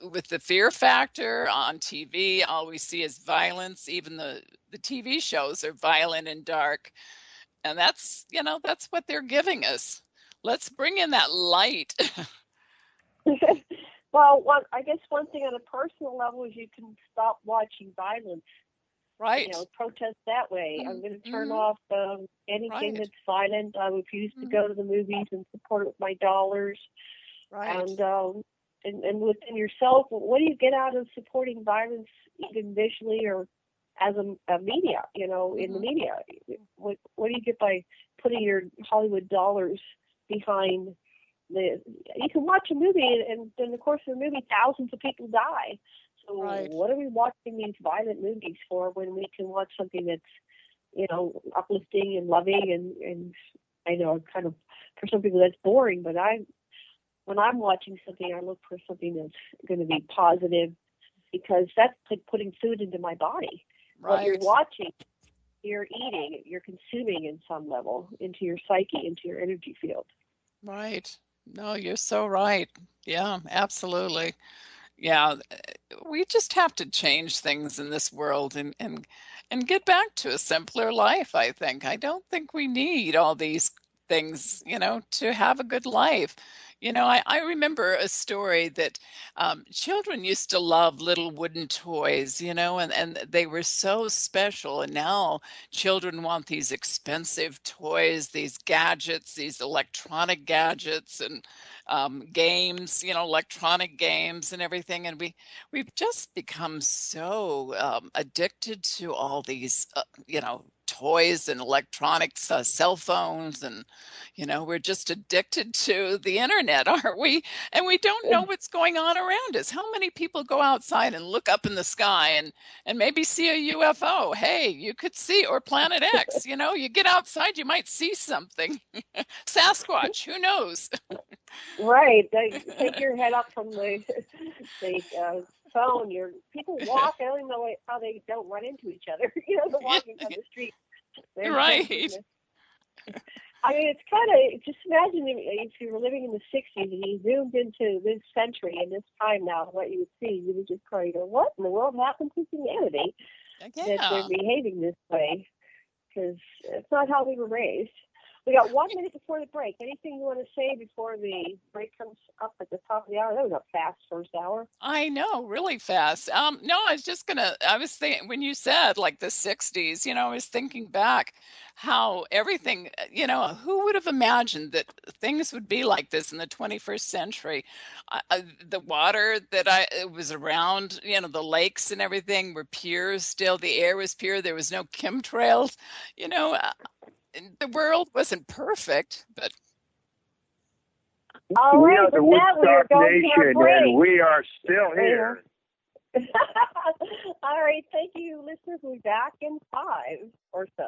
Speaker 6: With the fear factor on TV, all we see is violence. Even the TV shows are violent and dark. And that's what they're giving us. Let's bring in that light.
Speaker 4: Well, I guess one thing on a personal level is you can stop watching violence.
Speaker 6: Right.
Speaker 4: Protest that way. I'm going to turn off anything
Speaker 6: Right.
Speaker 4: that's violent. I refuse to go to the movies and support it with my dollars.
Speaker 6: Right.
Speaker 4: And within yourself, what do you get out of supporting violence, even visually or as a media, in the media? What do you get by putting your Hollywood dollars behind you can watch a movie and in the course of the movie, thousands of people die. So what are we watching these violent movies for when we can watch something that's, uplifting and loving and I know kind of for some people that's boring, but when I'm watching something, I look for something that's going to be positive because that's like putting food into my body.
Speaker 6: Right.
Speaker 4: What you're watching, you're eating, you're consuming in some level into your psyche, into your energy field.
Speaker 6: Right. No, you're so right. Yeah, absolutely. Yeah, we just have to change things in this world and get back to a simpler life, I think. I don't think we need all these things, to have a good life. I remember a story that children used to love little wooden toys, and they were so special. And now children want these expensive toys, these gadgets, these electronic gadgets, and games, electronic games and everything. And we've just become so addicted to all these, toys and electronics, cell phones, and we're just addicted to the internet, aren't we? And we don't know what's going on around us. How many people go outside and look up in the sky and maybe see a UFO? Hey, you could see, or Planet X. You get outside, you might see something. Sasquatch, who knows?
Speaker 4: Right. Take your head up from the phone. People walk. I don't even know how they don't run into each other. They're walking down the street.
Speaker 6: Right.
Speaker 4: I mean, it's kind of, just imagine if you were living in the 60s and you zoomed into this century and this time now, what you would see, you would just probably go, what in the world happened to humanity that they're behaving this way? Because it's not how we were raised. We got 1 minute before the break. Anything you want to say before the break comes up at the top of the hour? That was a fast first hour.
Speaker 6: I know, really fast. No, I was thinking, when you said like the 60s, I was thinking back how everything, who would have imagined that things would be like this in the 21st century? The water that it was around, the lakes and everything were pure still. The air was pure. There was no chemtrails, the world wasn't perfect, but
Speaker 4: we are
Speaker 7: the Woodstock Nation, and we are still here.
Speaker 4: All right, thank you, listeners. We'll be back in 5 or so.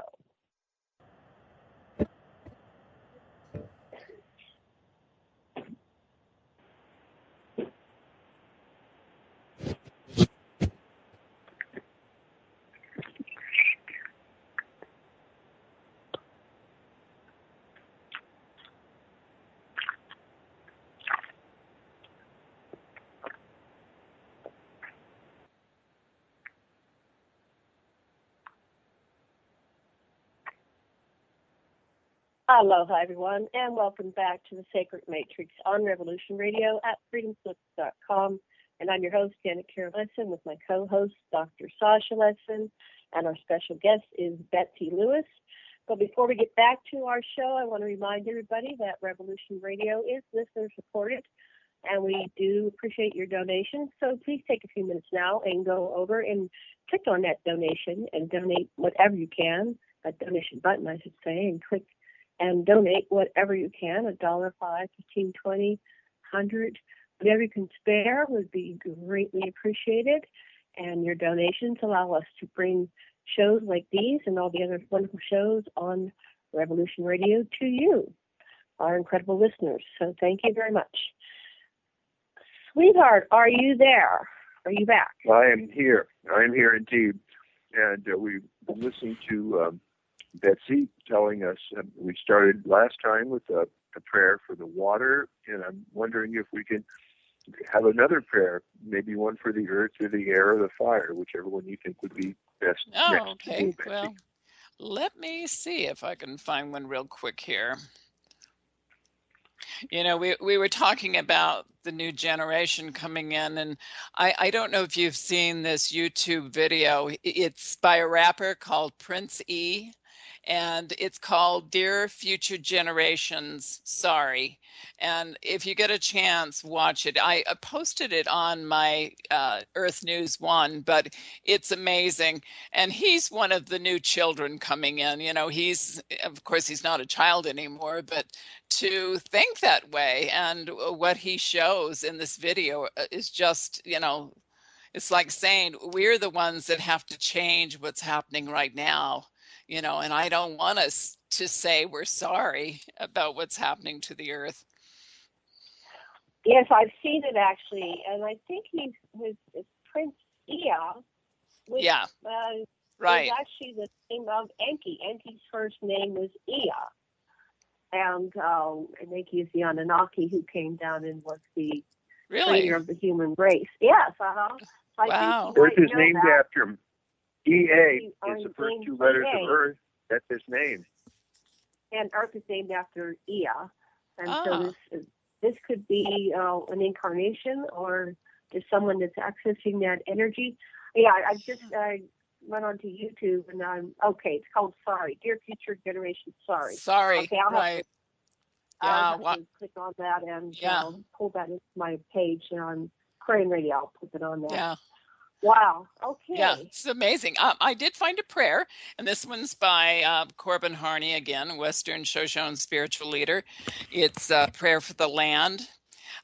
Speaker 4: Aloha, everyone, and welcome back to the Sacred Matrix on Revolution Radio at freedomslips.com. And I'm your host, Janet Kira Lessin, with my co-host, Dr. Sasha Lessin, and our special guest is Betsey Lewis. But before we get back to our show, I want to remind everybody that Revolution Radio is listener-supported, and we do appreciate your donations. So please take a few minutes now and go over and click on that donation and donate whatever you can, that donation button, I should say, and click and donate whatever you can, $1, $5, $15, $20, $100, whatever you can spare would be greatly appreciated. And your donations allow us to bring shows like these and all the other wonderful shows on Revolution Radio to you, our incredible listeners. So thank you very much. Sweetheart, are you there? Are you back?
Speaker 7: I am here. I am here indeed. And we've been listening to Betsey telling us, we started last time with a prayer for the water, and I'm wondering if we can have another prayer, maybe one for the earth or the air or the fire, whichever one you think would be best.
Speaker 6: Oh, okay. Well, let me see if I can find one real quick here. We were talking about the new generation coming in, and I don't know if you've seen this YouTube video. It's by a rapper called Prince E, and it's called Dear Future Generations, Sorry. And if you get a chance, watch it. I posted it on my Earth News One, but it's amazing. And he's one of the new children coming in. Of course, he's not a child anymore, but to think that way, and what he shows in this video is just, it's like saying we're the ones that have to change what's happening right now. And I don't want us to say we're sorry about what's happening to the earth.
Speaker 4: Yes, I've seen it actually, and I think it's Prince Ea. Which,
Speaker 6: yeah, right.
Speaker 4: Is actually the name of Enki. Enki's first name was Ea, and Enki is the Anunnaki who came down and was the
Speaker 6: Really?
Speaker 4: creator of the human race. Yes,
Speaker 6: Wow.
Speaker 4: I think
Speaker 7: Earth
Speaker 4: you
Speaker 7: is
Speaker 4: might know
Speaker 7: named
Speaker 4: that.
Speaker 7: after him. EA
Speaker 4: Or
Speaker 7: is the first
Speaker 4: named
Speaker 7: 2 letters
Speaker 4: EA.
Speaker 7: of Earth. That's his name.
Speaker 4: And Earth is named after Ea. And
Speaker 6: Ah.
Speaker 4: so this could be an incarnation or just someone that's accessing that energy. Yeah, I just went onto YouTube and it's called Sorry, Dear Future Generation Sorry.
Speaker 6: Sorry,
Speaker 4: Okay, I'll
Speaker 6: right.
Speaker 4: have to click on that and pull that into my page on Crane Radio. I'll put it on there.
Speaker 6: Yeah.
Speaker 4: Wow. Okay.
Speaker 6: Yeah, it's amazing. I did find a prayer, and this one's by Corbin Harney again, Western Shoshone spiritual leader. It's a prayer for the land.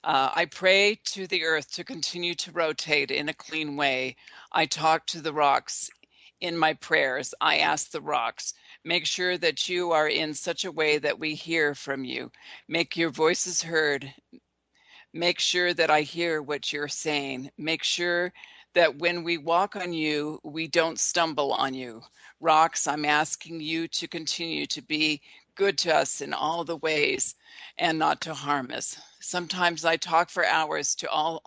Speaker 6: I pray to the earth to continue to rotate in a clean way. I talk to the rocks in my prayers. I ask the rocks, make sure that you are in such a way that we hear from you. Make your voices heard. Make sure that I hear what you're saying. Make sure that when we walk on you, we don't stumble on you. Rocks, I'm asking you to continue to be good to us in all the ways and not to harm us. Sometimes I talk for hours to all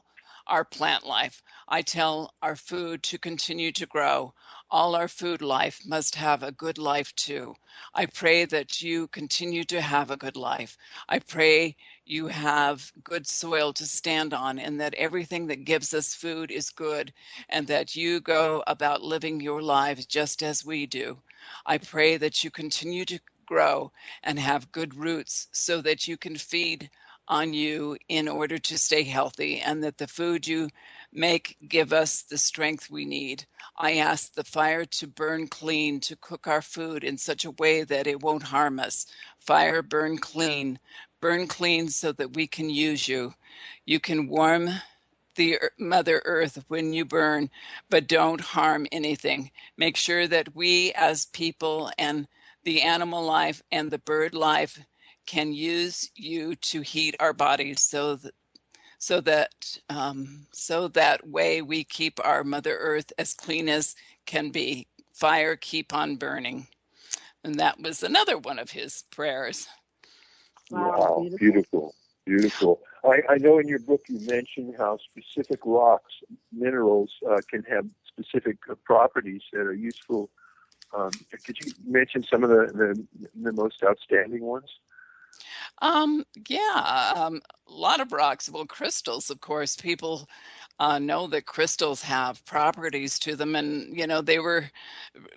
Speaker 6: our plant life. I tell our food to continue to grow. All our food life must have a good life too. I pray that you continue to have a good life. I pray you have good soil to stand on, and that everything that gives us food is good, and that you go about living your lives just as we do. I pray that you continue to grow and have good roots so that you can feed on you in order to stay healthy, and that the food you make give us the strength we need. I ask the fire to burn clean, to cook our food in such a way that it won't harm us. Fire, burn clean so that we can use you. You can warm the Mother Earth when you burn, but don't harm anything. Make sure that we as people and the animal life and the bird life can use you to heat our bodies so that way we keep our Mother Earth as clean as can be. Fire, keep on burning. And that was another one of his prayers.
Speaker 7: Wow, beautiful. I know in your book you mentioned how specific rocks, minerals, can have specific properties that are useful. Could you mention some of the most outstanding ones?
Speaker 6: A lot of rocks. Well, crystals, of course, people know that crystals have properties to them, and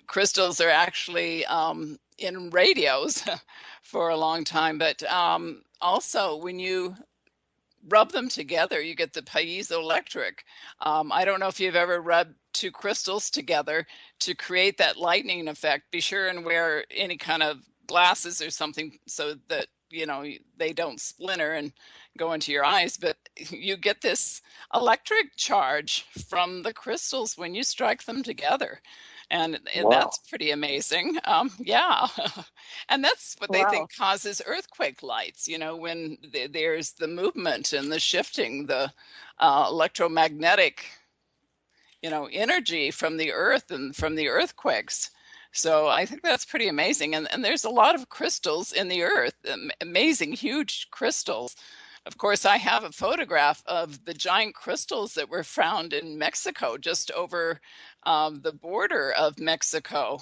Speaker 6: crystals are actually in radios for a long time, but also when you rub them together, you get the piezoelectric. I don't know if you've ever rubbed 2 crystals together to create that lightning effect. Be sure and wear any kind of glasses or something so that they don't splinter and go into your eyes, but you get this electric charge from the crystals when you strike them together. And that's pretty amazing. And that's what they think causes earthquake lights, when there's the movement and the shifting, the electromagnetic, energy from the earth and from the earthquakes. So I think that's pretty amazing. And there's a lot of crystals in the earth, amazing, huge crystals. Of course, I have a photograph of the giant crystals that were found in Mexico, just over the border of Mexico.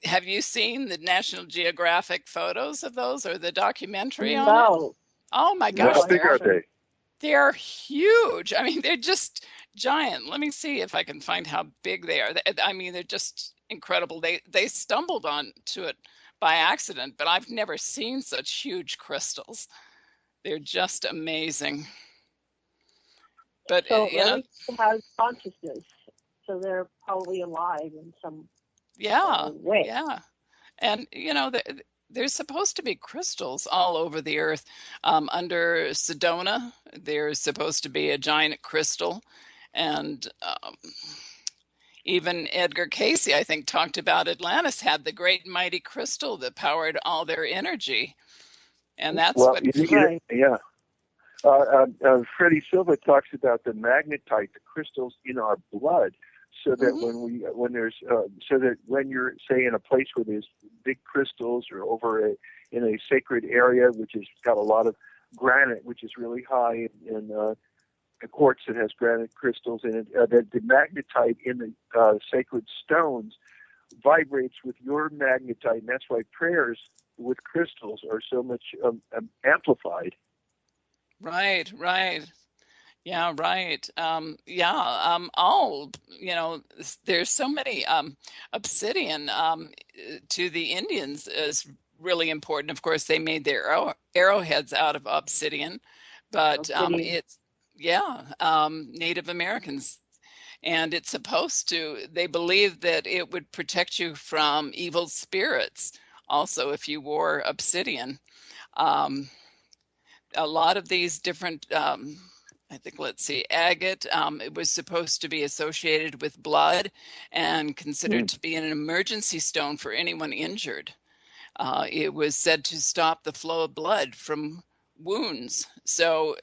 Speaker 6: Have you seen the National Geographic photos of those or the documentary on it? Oh my gosh.
Speaker 7: How big are they?
Speaker 6: They're huge. I mean, they're just giant. Let me see if I can find how big they are. I mean, they're just incredible. They stumbled onto it by accident, but I've never seen such huge crystals. They're just amazing. But
Speaker 4: so everything has consciousness, so they're probably alive in some way.
Speaker 6: Yeah, and there's supposed to be crystals all over the earth. Under Sedona, there's supposed to be a giant crystal, and even Edgar Cayce, I think, talked about Atlantis had the great mighty crystal that powered all their energy. And that's
Speaker 7: Freddie Silva talks about the magnetite, the crystals in our blood, so that when you're, say, in a place where there's big crystals or over in a sacred area which has got a lot of granite, which is really high in a quartz that has granite crystals in it, that the magnetite in the sacred stones vibrates with your magnetite, and that's why prayers with crystals are so much amplified.
Speaker 6: Right. Yeah, right. There's so many obsidian to the Indians is really important. Of course, they made their arrowheads out of obsidian, but Native Americans. And it's supposed to, they believe that it would protect you from evil spirits. Also, if you wore obsidian, a lot of these different, agate, it was supposed to be associated with blood and considered to be an emergency stone for anyone injured. It was said to stop the flow of blood from wounds. So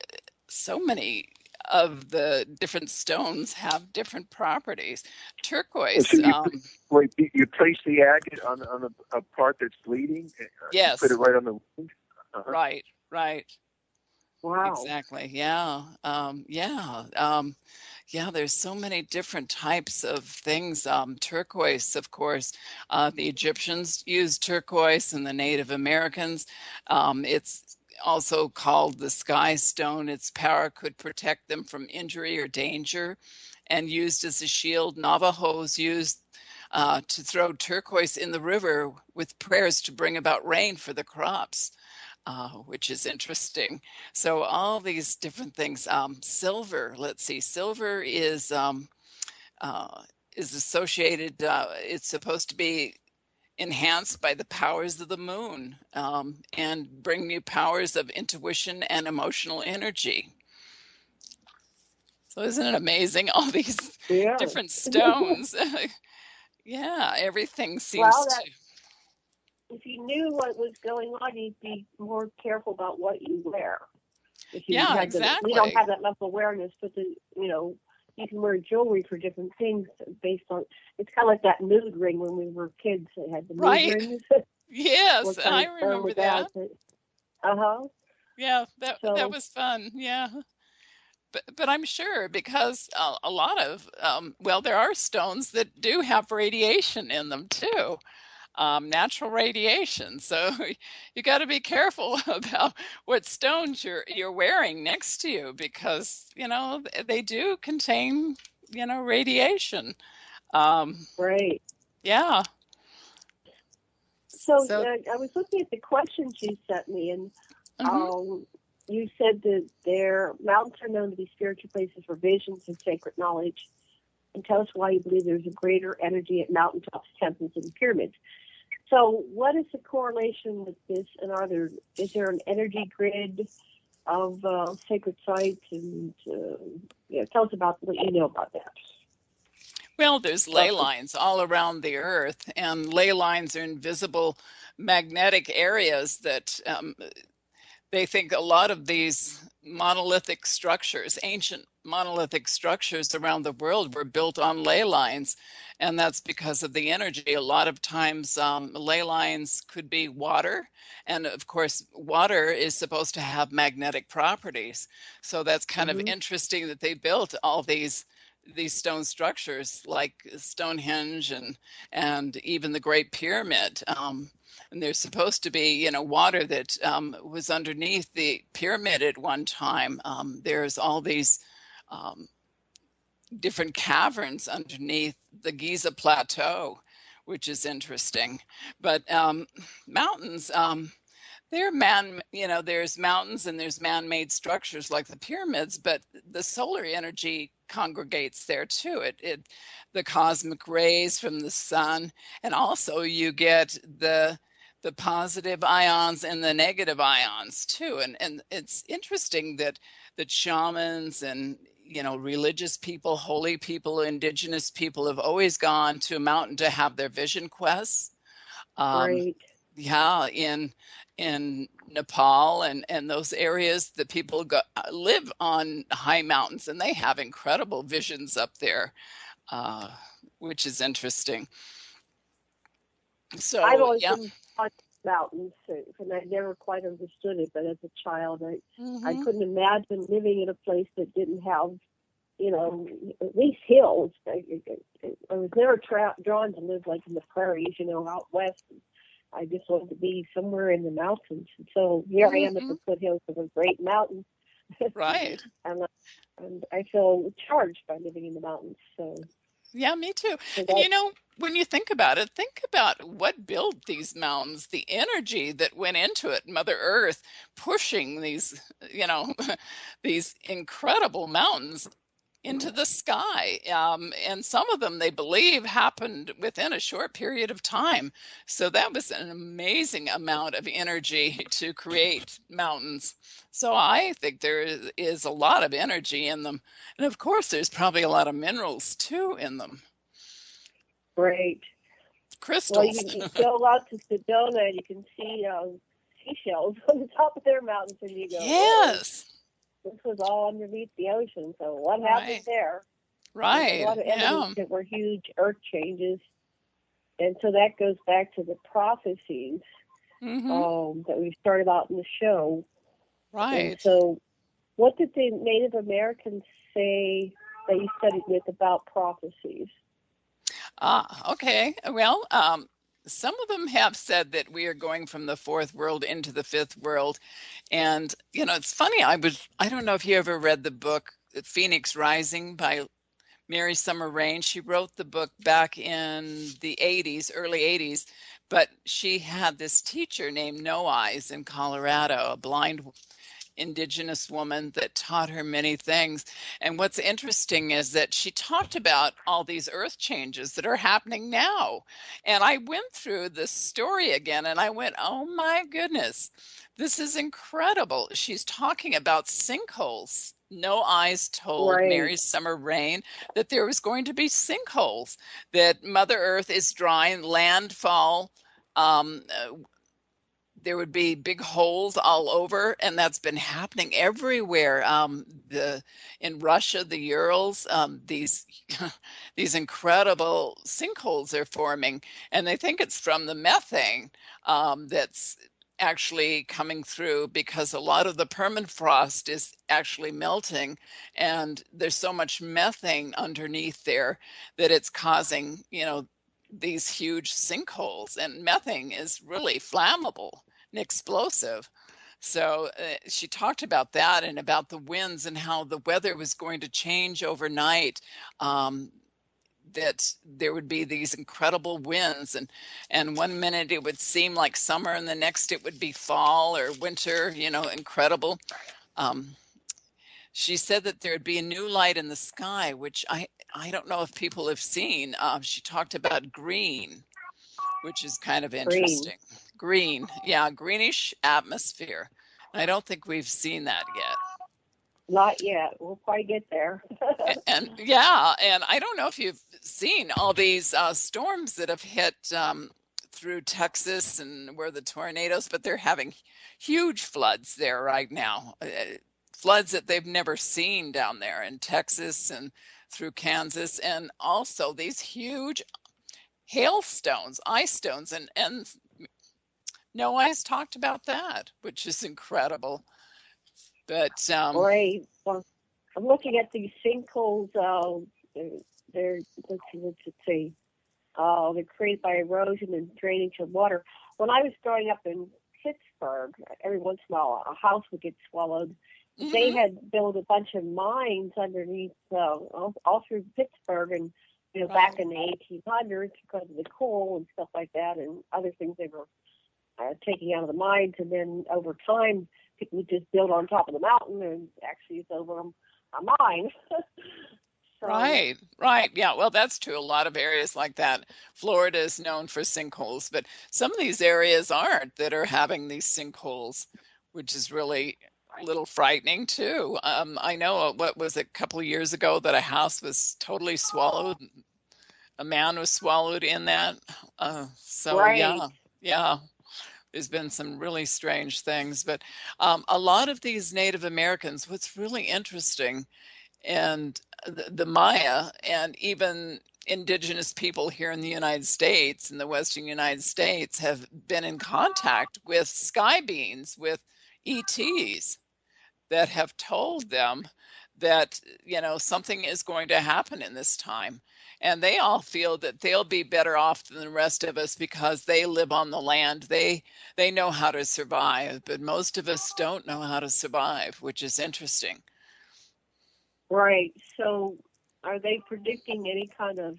Speaker 6: many of the different stones have different properties. Turquoise.
Speaker 7: So you place the agate on a part that's bleeding?
Speaker 6: Yes.
Speaker 7: You put it right on the wound? Uh-huh.
Speaker 6: Right.
Speaker 4: Wow.
Speaker 6: Exactly. Yeah. There's so many different types of things. Turquoise, of course, the Egyptians used turquoise and the Native Americans. It's also called the sky stone. Its power could protect them from injury or danger, and used as a shield. Navajos used to throw turquoise in the river with prayers to bring about rain for the crops, which is interesting. So all these different things. Silver, silver is associated, it's supposed to be enhanced by the powers of the moon, and bring you powers of intuition and emotional energy. So isn't it amazing, all these different stones? Yeah, everything seems to...
Speaker 4: If you knew what was going on, you'd be more careful about what you wear.
Speaker 6: Exactly.
Speaker 4: We don't have that level of awareness, but you can wear jewelry for different things based on. It's kind of like that mood ring when we were kids. They had the mood rings.
Speaker 6: Yes, I remember that. Yeah, that was fun. Yeah, but I'm sure because a lot of there are stones that do have radiation in them too. Natural radiation. So you got to be careful about what stones you're wearing next to you, because they do contain radiation.
Speaker 4: Right.
Speaker 6: Yeah.
Speaker 4: So I was looking at the questions you sent me, and you said that their mountains are known to be spiritual places for visions and sacred knowledge. And tell us why you believe there's a greater energy at mountaintops, temples, and pyramids. So what is the correlation with this? And is there an energy grid of sacred sites? And tell us about what you know about that.
Speaker 6: Well, there's ley lines all around the earth, and ley lines are invisible magnetic areas that they think a lot of these monolithic structures, ancient monolithic structures around the world, were built on ley lines. And that's because of the energy. A lot of times ley lines could be water. And of course, water is supposed to have magnetic properties. So that's kind of interesting that they built all these stone structures like Stonehenge and even the Great Pyramid. And there's supposed to be, water that was underneath the pyramid at one time. There's all these different caverns underneath the Giza Plateau, which is interesting. But mountains, they're there's mountains and there's man-made structures like the pyramids, but the solar energy congregates there too. The cosmic rays from the sun, and also you get the positive ions and the negative ions too. And it's interesting that shamans and religious people, holy people, indigenous people have always gone to a mountain to have their vision quests.
Speaker 4: Right.
Speaker 6: Yeah, in Nepal and those areas, the people live on high mountains, and they have incredible visions up there, which is interesting. So
Speaker 4: I've always been mountains, and I never quite understood it. But as a child, I
Speaker 6: Mm-hmm.
Speaker 4: couldn't imagine living in a place that didn't have, at least hills. I was never drawn to live like in the prairies, out west. I just wanted to be somewhere in the mountains. And so here I am at
Speaker 6: Mm-hmm.
Speaker 4: the foothills of a great mountain.
Speaker 6: Right.
Speaker 4: and I feel charged by living in the mountains. So,
Speaker 6: Yeah, me too.
Speaker 4: so
Speaker 6: And
Speaker 4: that,
Speaker 6: when you think about it, think about what built these mountains, the energy that went into it, Mother Earth pushing these, these incredible mountains into the sky. And some of them they believe happened within a short period of time. So that was an amazing amount of energy to create mountains. So I think there is a lot of energy in them. And of course, there's probably a lot of minerals too in them.
Speaker 4: great. Well,
Speaker 6: Crystals.
Speaker 4: you go out to Sedona and you can see seashells on the top of their mountains, and you go, "Whoa,
Speaker 6: Yes.
Speaker 4: this was all underneath the ocean." So what happened
Speaker 6: Right.
Speaker 4: there? There's a
Speaker 6: Right.
Speaker 4: lot of evidence
Speaker 6: Yeah.
Speaker 4: that were huge earth changes, and so that goes back to the prophecies
Speaker 6: Mm-hmm.
Speaker 4: that we started out in the show. And
Speaker 6: Right.
Speaker 4: so, what did the Native Americans say that you studied with about prophecies?
Speaker 6: Okay. Well, some of them have said that we are going from the fourth world into the fifth world. And, it's funny. I don't know if you ever read the book Phoenix Rising by Mary Summer Rain. She wrote the book back in the 80s, early 80s, but she had this teacher named No Eyes in Colorado, a blind indigenous woman that taught her many things. And what's interesting is that she talked about all these earth changes that are happening now. And I went through this story again and I went, oh my goodness, this is incredible. She's talking about sinkholes. No Eyes told
Speaker 4: Right.
Speaker 6: Mary Summer Rain that there was going to be sinkholes, that Mother Earth is drying, landfall, there would be big holes all over, and that's been happening everywhere. In Russia, the Urals, these these incredible sinkholes are forming, and they think it's from the methane that's actually coming through, because a lot of the permafrost is actually melting, and there's so much methane underneath there that it's causing, these huge sinkholes. And methane is really flammable and explosive. So she talked about that and about the winds and how the weather was going to change overnight. That there would be these incredible winds, and one minute it would seem like summer, and the next it would be fall or winter. Incredible. She said that there would be a new light in the sky, which I don't know if people have seen. She talked about green, which is kind of
Speaker 4: Green.
Speaker 6: interesting. Green, yeah, greenish atmosphere. I don't think we've seen that yet.
Speaker 4: Not yet. We'll probably get there.
Speaker 6: And yeah, and I don't know if you've seen all these storms that have hit through Texas and where the tornadoes, but they're having huge floods there right now. Floods that they've never seen down there in Texas and through Kansas, and also these huge hailstones, ice stones, and No Eyes talked about that, which is incredible. But
Speaker 4: Great. Well, I'm looking at these sinkholes. They're let's see. They're created by erosion and drainage of water. When I was growing up in Pittsburgh, every once in a while a house would get swallowed.
Speaker 6: mm-hmm.
Speaker 4: They had built a bunch of mines underneath all through Pittsburgh, and back in the 1800s because of the coal and stuff like that, and other things they were taking out of the mines. And then over time, people would just build on top of the mountain, and actually it's over a mine. So,
Speaker 6: Right. Yeah, well, that's true. A lot of areas like that. Florida is known for sinkholes, but some of these areas aren't, that are having these sinkholes, which is really a little frightening too. I know, what was it, a couple of years ago, that a house was totally swallowed. A man was swallowed in that. So
Speaker 4: right.
Speaker 6: yeah. There's been some really strange things, but a lot of these Native Americans, what's really interesting, and the Maya, and even indigenous people here in the United States, in the Western United States, have been in contact with sky beings, with ETs that have told them that, something is going to happen in this time. And they all feel that they'll be better off than the rest of us because they live on the land. They know how to survive, but most of us don't know how to survive, which is interesting.
Speaker 4: Right. So are they predicting any kind of,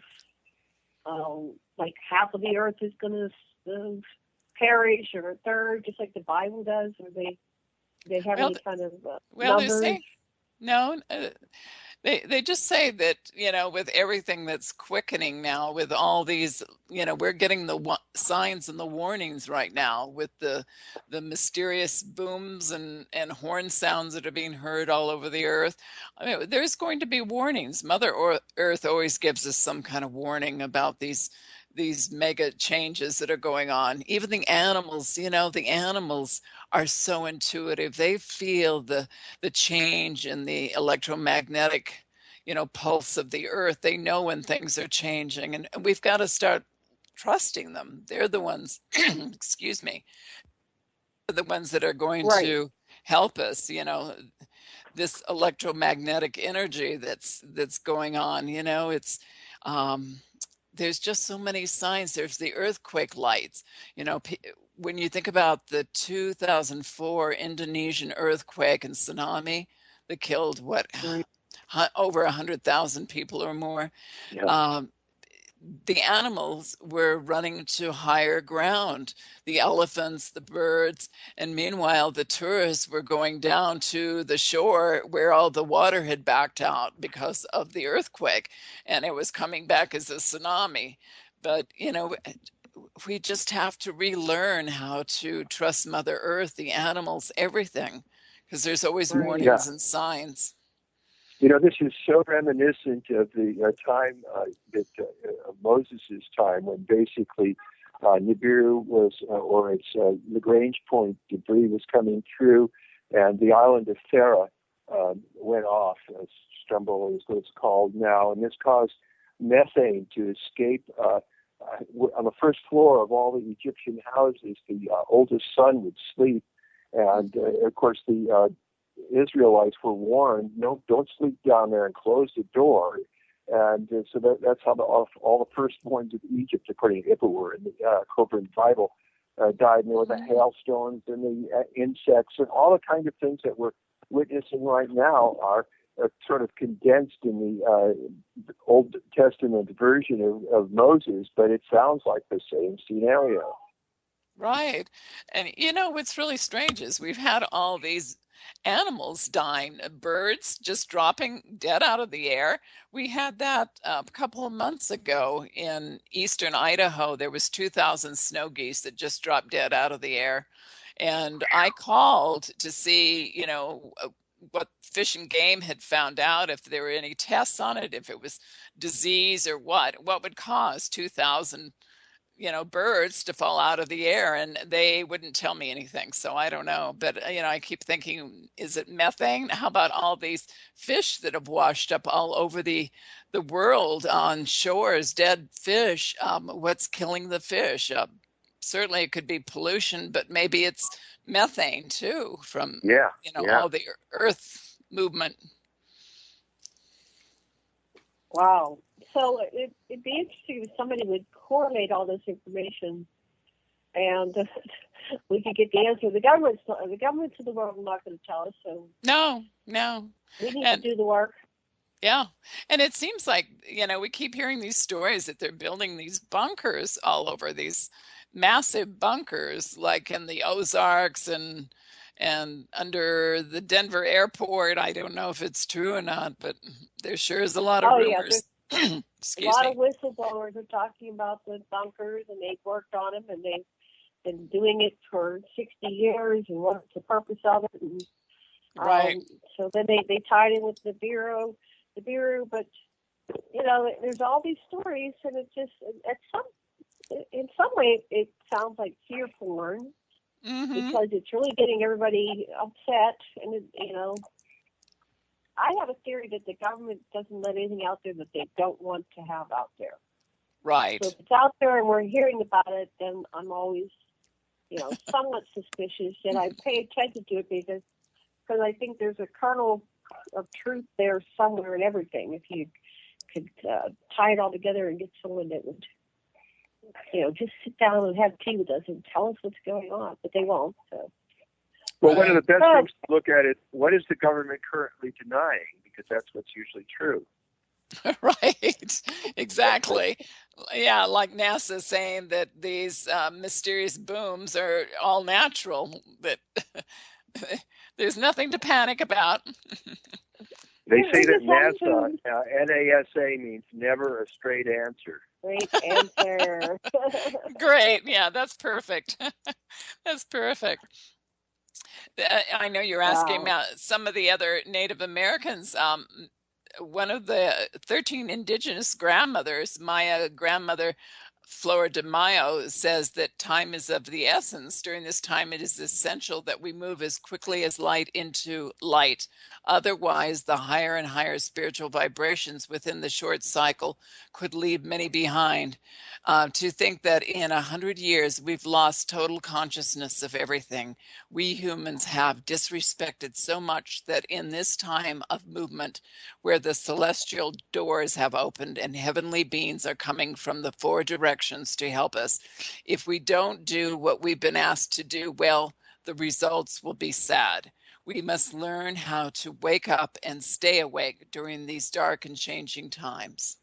Speaker 4: like half of the earth is going to perish, or a third, just like the Bible does? Or they have any kind of numbers?
Speaker 6: They just say that, with everything that's quickening now, with all these, we're getting the signs and the warnings right now with the mysterious booms and horn sounds that are being heard all over the earth. I mean, there's going to be warnings. Mother Earth always gives us some kind of warning about these mega changes that are going on. Even the animals, the animals are so intuitive. They feel the change in the electromagnetic, pulse of the earth. They know when things are changing, and we've got to start trusting them. They're the ones, excuse me, the ones that are going to help us, this electromagnetic energy that's going on, it's, there's just so many signs. There's the earthquake lights. When you think about the 2004 Indonesian earthquake and tsunami that killed over 100,000 people or more, the animals were running to higher ground, the elephants, the birds, and meanwhile the tourists were going down to the shore where all the water had backed out because of the earthquake, and it was coming back as a tsunami. But we just have to relearn how to trust Mother Earth, the animals, everything, because there's always warnings and signs.
Speaker 7: This is so reminiscent of the time of Moses' time, when basically Nibiru was, or its Lagrange point debris was coming through, and the island of Thera went off, Stumble is what it's called now, and this caused methane to escape. On the first floor of all the Egyptian houses, the oldest son would sleep, and of course the Israelites were warned, no, don't sleep down there and close the door. And so that's how all the firstborns of Egypt, according to Ippur in the Coburn Bible, died. And there were the hailstones and the insects and all the kind of things that we're witnessing right now are sort of condensed in the Old Testament version of Moses, but it sounds like the same scenario.
Speaker 6: Right. And what's really strange is we've had all these animals dying, birds just dropping dead out of the air. We had that a couple of months ago in eastern Idaho. There was 2,000 snow geese that just dropped dead out of the air. And I called to see, what Fish and Game had found out, if there were any tests on it, if it was disease or what would cause 2,000 birds to fall out of the air, and they wouldn't tell me anything. So I don't know, but I keep thinking, is it methane? How about all these fish that have washed up all over the world on shores, dead fish? What's killing the fish? Certainly it could be pollution, but maybe it's methane too from all the earth movement.
Speaker 4: Wow. So it'd be interesting if somebody would correlate all this information, and we could get the answer. The governments of the world are not going to tell us. So
Speaker 6: no,
Speaker 4: we need to do the work.
Speaker 6: Yeah, and it seems like we keep hearing these stories that they're building these bunkers all over, these massive bunkers, like in the Ozarks and under the Denver airport. I don't know if it's true or not, but there sure is a lot of rumors.
Speaker 4: A lot of whistleblowers are talking about the bunkers, and they've worked on them, and they've been doing it for 60 years, and what's the purpose of it? And,
Speaker 6: right.
Speaker 4: So then they tied in with the Bureau, but there's all these stories, and it just in some way it sounds like fear porn, because it's really getting everybody upset, and I have a theory that the government doesn't let anything out there that they don't want to have out there.
Speaker 6: Right.
Speaker 4: So if it's out there and we're hearing about it, then I'm always, somewhat suspicious, and I pay attention to it because I think there's a kernel of truth there somewhere in everything. If you could tie it all together and get someone that would, just sit down and have tea with us and tell us what's going on, but they won't. So.
Speaker 7: Well, one of the best things to look at is what is the government currently denying, because that's what's usually true.
Speaker 6: Right, exactly. Yeah, like NASA saying that these mysterious booms are all natural, that there's nothing to panic about.
Speaker 7: They say that NASA, NASA means never a straight answer.
Speaker 4: Great answer.
Speaker 6: Great, yeah, that's perfect. That's perfect. I know you're asking about some of the other Native Americans. One of the 13 indigenous grandmothers, my grandmother Flora de Mayo, says that time is of the essence. During this time, it is essential that we move as quickly as light into light. Otherwise, the higher and higher spiritual vibrations within the short cycle could leave many behind. To think that in 100 years, we've lost total consciousness of everything. We humans have disrespected so much that in this time of movement, where the celestial doors have opened and heavenly beings are coming from the four directions to help us, if we don't do what we've been asked to do, well, the results will be sad. We must learn how to wake up and stay awake during these dark and changing times.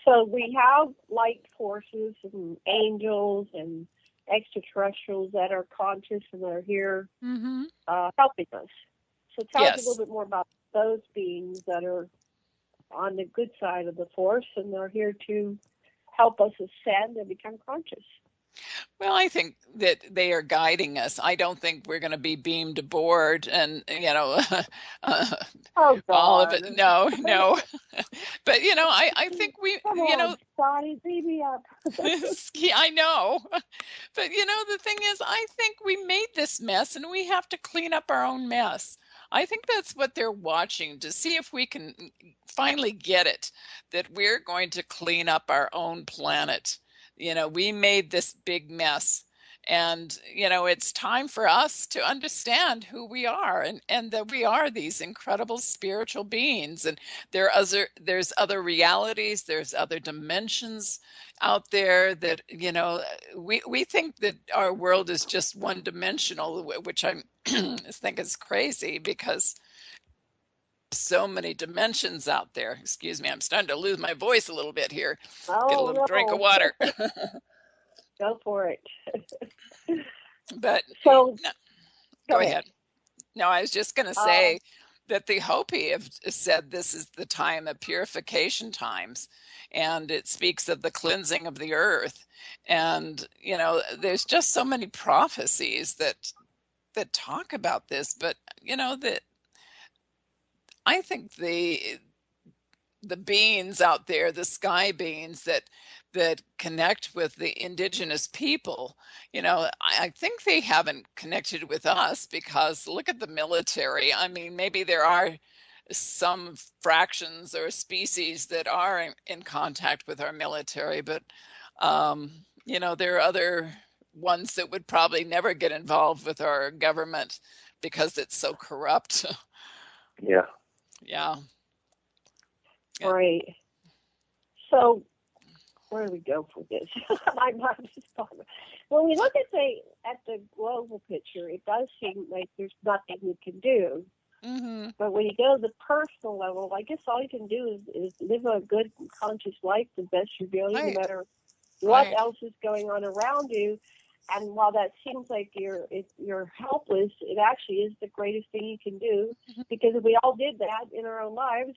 Speaker 4: So we have light forces and angels and extraterrestrials that are conscious and are here helping us. So tell us a little bit more about those beings that are on the good side of the force and they're here to help us ascend and become conscious.
Speaker 6: Well, I think that they are guiding us. I don't think we're going to be beamed aboard and, all of it. No. But, I think we,
Speaker 4: Scotty, beat me up.
Speaker 6: I know. But, the thing is, I think we made this mess and we have to clean up our own mess. I think that's what they're watching, to see if we can finally get it, that we're going to clean up our own planet. We made this big mess, and, it's time for us to understand who we are and that we are these incredible spiritual beings. And there's other realities, there's other dimensions out there that, we think that our world is just one dimensional, which I think is crazy because so many dimensions out there. Excuse me, I'm starting to lose my voice a little bit here. Get a little drink of water.
Speaker 4: Go for it.
Speaker 6: But
Speaker 4: so
Speaker 6: go ahead. No, I was just going to say that the Hopi have said this is the time of purification times, and it speaks of the cleansing of the earth. And there's just so many prophecies that talk about this, but that I think the beings out there, the sky beings that connect with the indigenous people, I think they haven't connected with us, because look at the military. I mean, maybe there are some fractions or species that are in contact with our military, but there are other ones that would probably never get involved with our government because it's so corrupt.
Speaker 7: Yeah.
Speaker 6: Yeah.
Speaker 4: Right. So where do we go for this? My mind is gone. When we look at the global picture, it does seem like there's nothing we can do.
Speaker 6: Mm-hmm.
Speaker 4: But when you go to the personal level, I guess all you can do is live a good, conscious life the best you're able, no matter what else is going on around you. And while that seems like you're helpless, it actually is the greatest thing you can do. Because if we all did that in our own lives,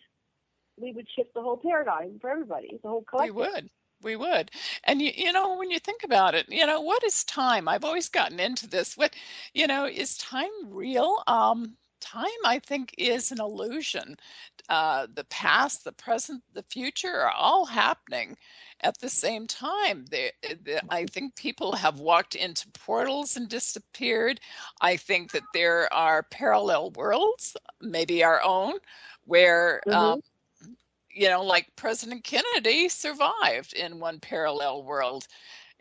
Speaker 4: we would shift the whole paradigm for everybody, the whole collective.
Speaker 6: We would. And when you think about it, what is time? I've always gotten into this. What, is time real? time, I think, is an illusion. The past, the present, the future are all happening at the same time. I think people have walked into portals and disappeared. I think that there are parallel worlds, maybe our own, where like President Kennedy survived in one parallel world.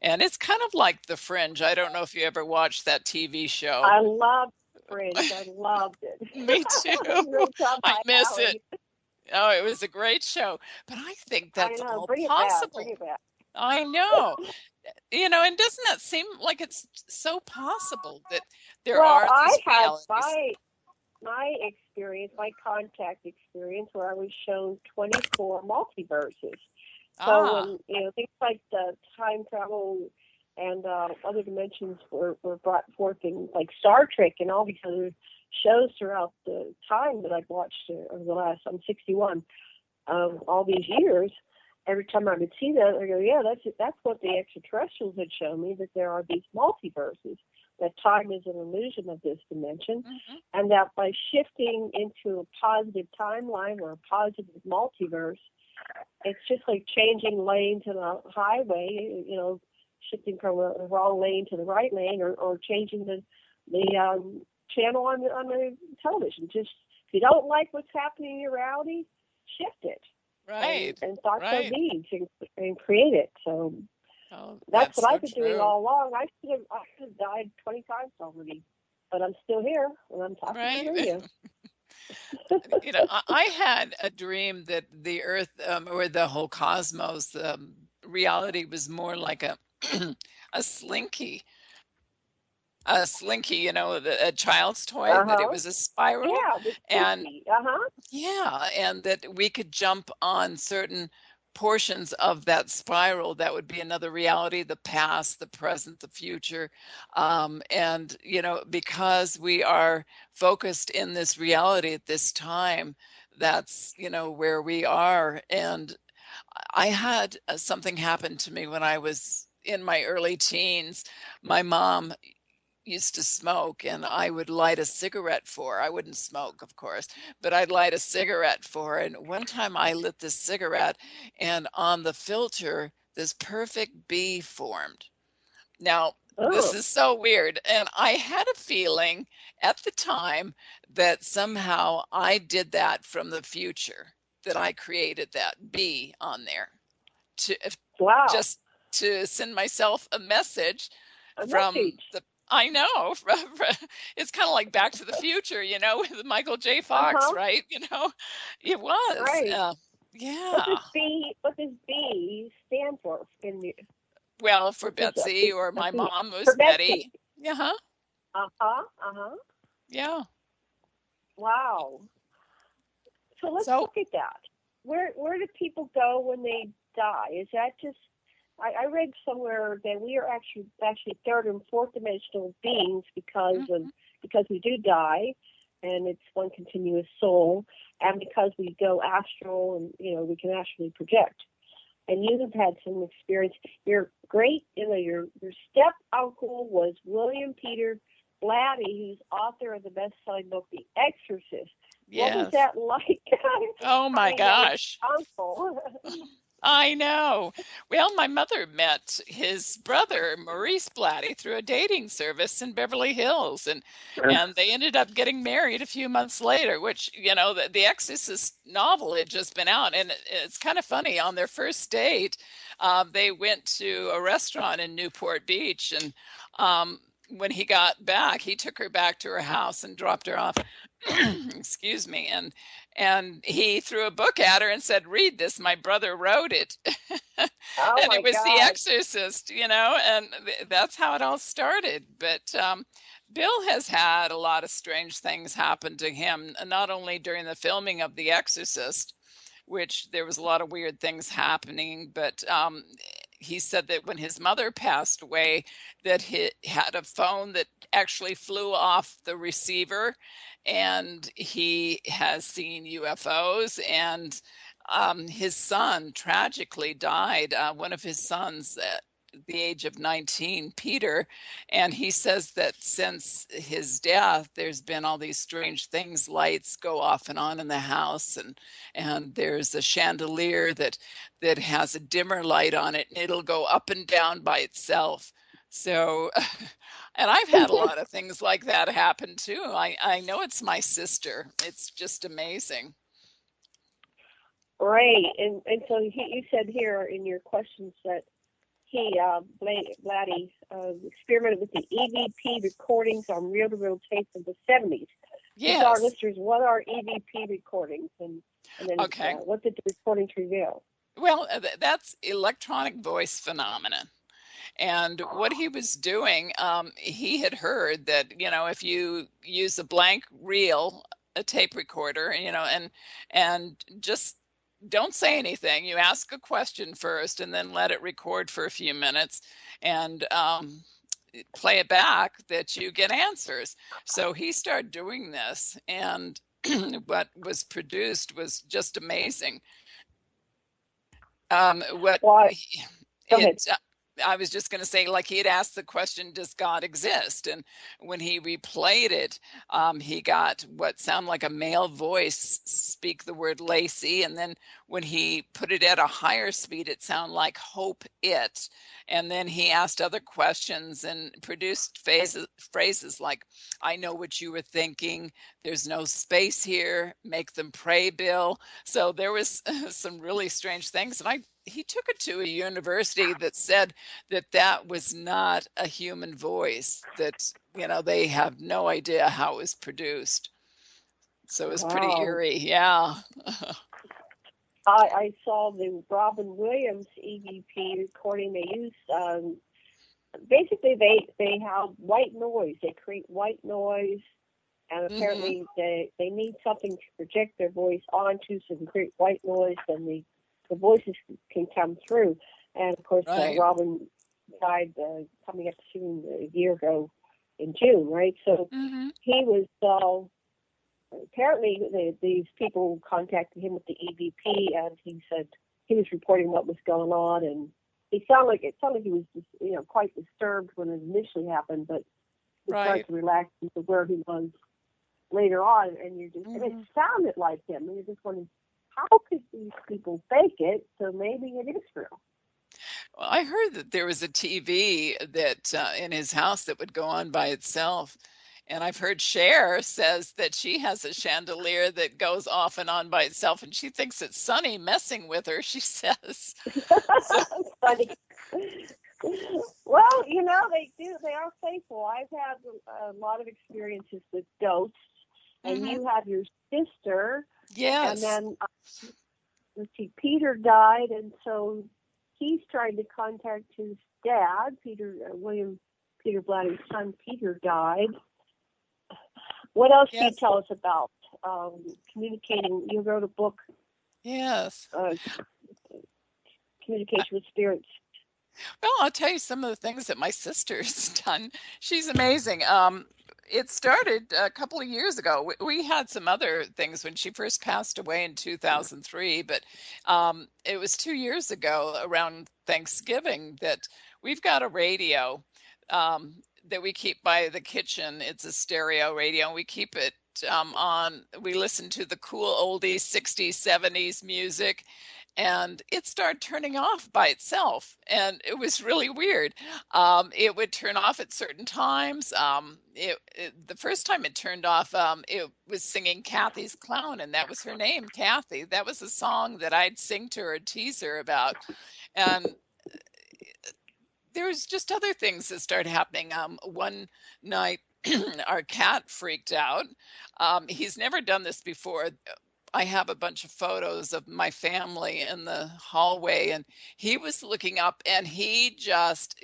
Speaker 6: And it's kind of like The Fringe. I don't know if you ever watched that TV show.
Speaker 4: I loved Fringe. I loved it.
Speaker 6: Me too. I miss it. Oh, it was a great show. But I think that's all possible.
Speaker 4: Bring it back.
Speaker 6: I know. And doesn't that seem like it's so possible that there are these realities?
Speaker 4: My experience, my contact experience, where I was shown 24 multiverses. So when things like the time travel and other dimensions were brought forth in like Star Trek and all these other shows throughout the time that I've watched over the last, I'm 61, all these years, every time I would see that, I go, yeah, that's what the extraterrestrials had shown me, that there are these multiverses, that time is an illusion of this dimension, and that by shifting into a positive timeline or a positive multiverse, it's just like changing lanes in a highway, shifting from a wrong lane to the right lane, or changing the channel on the television. Just if you don't like what's happening in your reality, shift it.
Speaker 6: Right.
Speaker 4: And thoughts and deeds and create it. So that's what I've been doing all along. I should have died 20 times already, but I'm still here and I'm talking to you.
Speaker 6: I had a dream that the Earth or the whole cosmos, reality was more like a slinky. A slinky, a child's toy, that it was a spiral. And and that we could jump on certain portions of that spiral. That would be another reality, the past, the present, the future. And, because we are focused in this reality at this time, that's, where we are. And I had something happen to me when I was in my early teens. My mom used to smoke, and I would light a cigarette for her. I wouldn't smoke, of course, but I'd light a cigarette for her. And one time I lit this cigarette, and on the filter, this perfect bee formed. Now, this is so weird. And I had a feeling at the time that somehow I did that from the future, that I created that bee on there just to send myself a message I know. It's kind of like Back to the Future, with Michael J. Fox, right? It was.
Speaker 4: Right.
Speaker 6: Yeah.
Speaker 4: What does B stand for?
Speaker 6: Well, for Betsey, or my mom was Betty. Yeah. Yeah.
Speaker 4: Wow. So let's look at that. Where do people go when they die? Is that just... I read somewhere that we are actually third and fourth dimensional beings because we do die, and it's one continuous soul, and because we go astral, and we can actually project. And you have had some experience. Your great, your step uncle was William Peter Blatty, who's author of the best-selling book The Exorcist.
Speaker 6: Yes.
Speaker 4: What was that like?
Speaker 6: Oh my gosh!
Speaker 4: Uncle.
Speaker 6: I know. Well, my mother met his brother, Maurice Blatty, through a dating service in Beverly Hills. And they ended up getting married a few months later, which, the Exorcist novel had just been out. And it's kind of funny. On their first date, they went to a restaurant in Newport Beach. And when he got back, he took her back to her house and dropped her off. Excuse me. And he threw a book at her and said, "Read this. My brother wrote it." And it was The Exorcist, and that's how it all started. But Bill has had a lot of strange things happen to him, not only during the filming of The Exorcist, which there was a lot of weird things happening, but he said that when his mother passed away, that he had a phone that actually flew off the receiver, and he has seen UFOs, and his son tragically died. One of his sons the age of 19, Peter, and he says that since his death, there's been all these strange things. Lights go off and on in the house, and there's a chandelier that has a dimmer light on it, and it'll go up and down by itself. So, and I've had a lot of things like that happen too. I know it's my sister. It's just amazing.
Speaker 4: Right, and so you said here in your questions that he, Blatty, experimented with the EVP recordings on reel-to-reel tapes of the 70s.
Speaker 6: Yes.
Speaker 4: So our listeners, what are EVP recordings, and then
Speaker 6: Okay.
Speaker 4: What did the recordings reveal?
Speaker 6: Well, that's electronic voice phenomenon. And what he was doing, he had heard that, if you use a blank reel, a tape recorder, and just don't say anything. You ask a question first and then let it record for a few minutes and play it back, that you get answers. So he started doing this, and what was produced was just amazing. I was just going to say, like, he had asked the question, does God exist? And when he replayed it, he got what sounded like a male voice speak the word Lacey. And then when he put it at a higher speed, it sounded like hope it. And then he asked other questions and produced phrases like, I know what you were thinking. There's no space here. Make them pray, Bill. So there was some really strange things. And he took it to a university that said that was not a human voice, that, they have no idea how it was produced. So it was pretty eerie. Yeah.
Speaker 4: I saw the Robin Williams EVP recording. They used, basically they have white noise. They create white noise, and apparently they need something to project their voice onto, so they can create white noise, and the voices can come through. And of course,
Speaker 6: right.
Speaker 4: Robin died coming up soon, a year ago in June, right? So he was, apparently these people contacted him with the EVP, and he said he was reporting what was going on, and it sounded like he was just, quite disturbed when it initially happened, but he started to relax into where he was later on, and and it sounded like him, and you're just wondering, how could these people fake it? So maybe it is real.
Speaker 6: Well, I heard that there was a TV that in his house that would go on by itself. And I've heard Cher says that she has a chandelier that goes off and on by itself, and she thinks it's Sonny messing with her, she says.
Speaker 4: Funny. Well, they are faithful. I've had a lot of experiences with ghosts, and you have your sister.
Speaker 6: Yes.
Speaker 4: And then, let's see, Peter died, and so he's trying to contact his dad. Peter Blatty's son, Peter, died. What else can you tell us about communicating? You wrote a book. Yes. Communication with spirits.
Speaker 6: Well, I'll tell you some of the things that my sister's done. She's amazing. It started a couple of years ago. We had some other things when she first passed away in 2003, but it was 2 years ago around Thanksgiving that we've got a radio that we keep by the kitchen. It's a stereo radio, and we keep it on. We listen to the cool oldies, 60s, 70s music, and it started turning off by itself, and it was really weird. It would turn off at certain times. The first time it turned off, it was singing Kathy's Clown, and that was her name, Kathy. That was a song that I'd sing to her, tease her about, and there was just other things that started happening. One night, our cat freaked out. He's never done this before. I have a bunch of photos of my family in the hallway, and he was looking up, and he just,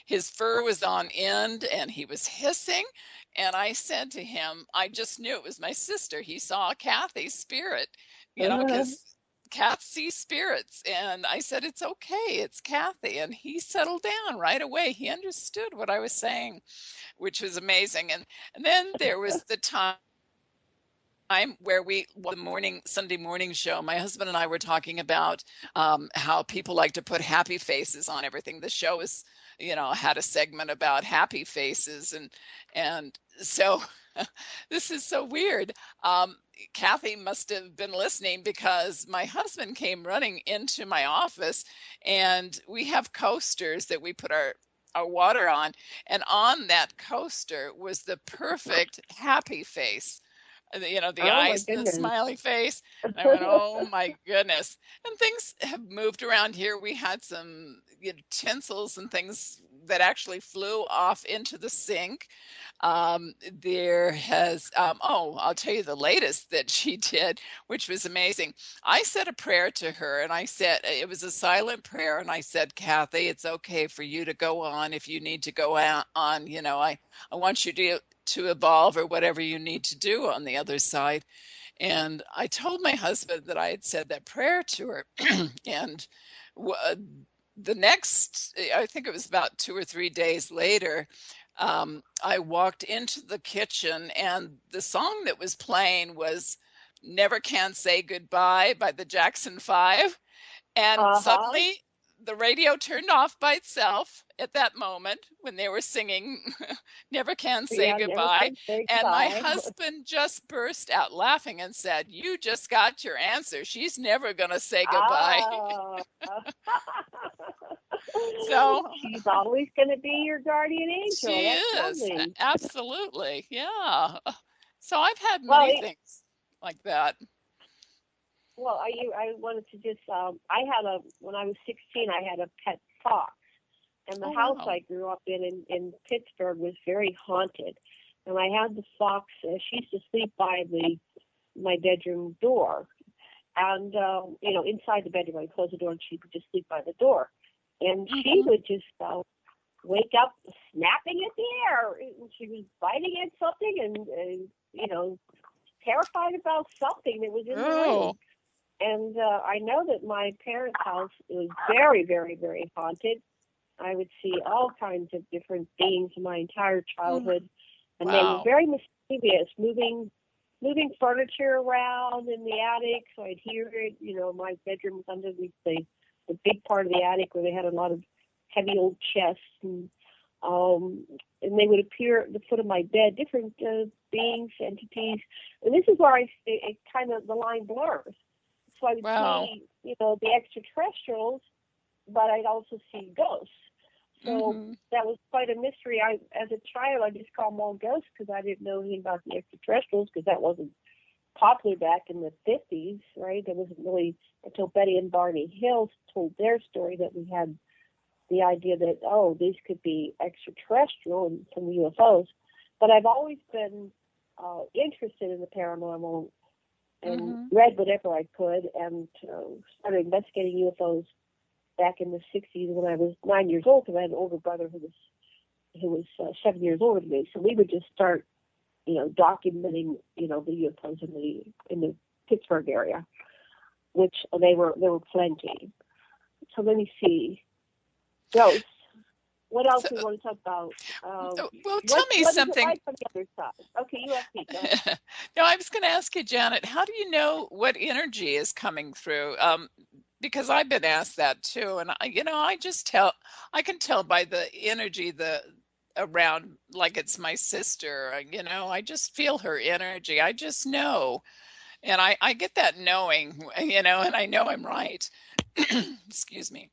Speaker 6: his fur was on end, and he was hissing. And I said to him, I just knew it was my sister. He saw Kathy's spirit, because cats see spirits. And I said, it's okay, it's Kathy. And he settled down right away. He understood what I was saying, which was amazing. And then there was the time the Sunday morning show, my husband and I were talking about how people like to put happy faces on everything. The show is, had a segment about happy faces. And so this is so weird. Kathy must have been listening, because my husband came running into my office, and we have coasters that we put our water on. And on that coaster was the perfect happy face. The eyes and the smiley face. And I went, oh my goodness. And things have moved around here. We had some tinsels and things that actually flew off into the sink. There has, I'll tell you the latest that she did, which was amazing. I said a prayer to her, and I said, it was a silent prayer. And I said, Kathy, it's okay for you to go on if you need to go on. I want you to evolve, or whatever you need to do on the other side. And I told my husband that I had said that prayer to her. And the next, I think it was about 2 or 3 days later, I walked into the kitchen, and the song that was playing was Never Can Say Goodbye by the Jackson 5. And suddenly the radio turned off by itself at that moment when they were singing Never Can Say Goodbye. And my husband just burst out laughing and said, you just got your answer. She's never going to say goodbye. So
Speaker 4: she's always going to be your guardian angel.
Speaker 6: She is. Absolutely. Yeah. So I've had many things like that.
Speaker 4: Well, I wanted to just, when I was 16, I had a pet fox. And the house I grew up in Pittsburgh was very haunted. And I had the fox, she used to sleep by my bedroom door. And, inside the bedroom, I'd close the door and she would just sleep by the door. And she would just wake up snapping at the air. And she was biting at something and terrified about something that was in the room. And I know that my parents' house was very, very, very haunted. I would see all kinds of different beings in my entire childhood. And they were very mischievous, moving furniture around in the attic. So I'd hear it. My bedroom was underneath the big part of the attic where they had a lot of heavy old chests. And they would appear at the foot of my bed, different beings, entities. And this is where it kind of, the line blurs. So I would see, the extraterrestrials, but I'd also see ghosts. So that was quite a mystery. As a child, I just called them all ghosts because I didn't know anything about the extraterrestrials, because that wasn't popular back in the 50s, right? There wasn't really until Betty and Barney Hill told their story that we had the idea that, these could be extraterrestrial and some UFOs. But I've always been interested in the paranormal and read whatever I could, and started investigating UFOs back in the 60s when I was 9 years old, because I had an older brother who was 7 years older than me. So we would just start, documenting, the UFOs in the Pittsburgh area, which there were plenty. So let me see. Ghosts. What else do you want to talk about?
Speaker 6: Tell me something.
Speaker 4: What is it like on the other side? Okay, you ask me. Go ahead.
Speaker 6: No, I was going to ask you, Janet, how do you know what energy is coming through? Because I've been asked that too, and I can tell by the energy around, like it's my sister. I just feel her energy. I just know, and I get that knowing, and I know I'm right. Excuse me.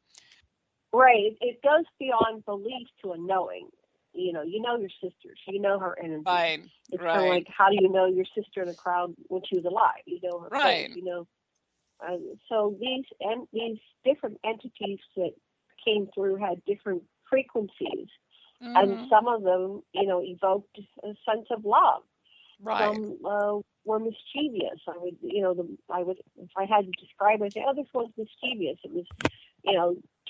Speaker 4: Right. It goes beyond belief to a knowing. You know your sister. So you know her energy.
Speaker 6: Right.
Speaker 4: It's kind of like, how do you know your sister in a crowd when she was alive? You know her
Speaker 6: right.
Speaker 4: face, so these different entities that came through had different frequencies, and some of them, evoked a sense of love.
Speaker 6: Right.
Speaker 4: Some were mischievous. I would if I had to describe it, I'd say, this one's mischievous. It was,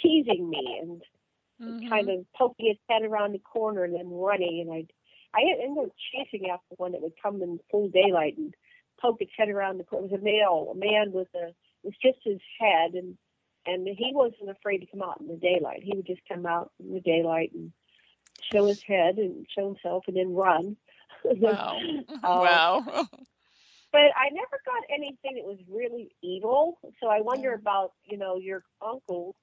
Speaker 4: teasing me and kind of poking its head around the corner and then running. And I ended up chasing after one that would come in full daylight and poke its head around the corner. It was a man with it was just his head, and he wasn't afraid to come out in the daylight. He would just come out in the daylight and show his head and show himself and then run.
Speaker 6: Wow. Wow.
Speaker 4: But I never got anything that was really evil. So I wonder about, your uncle,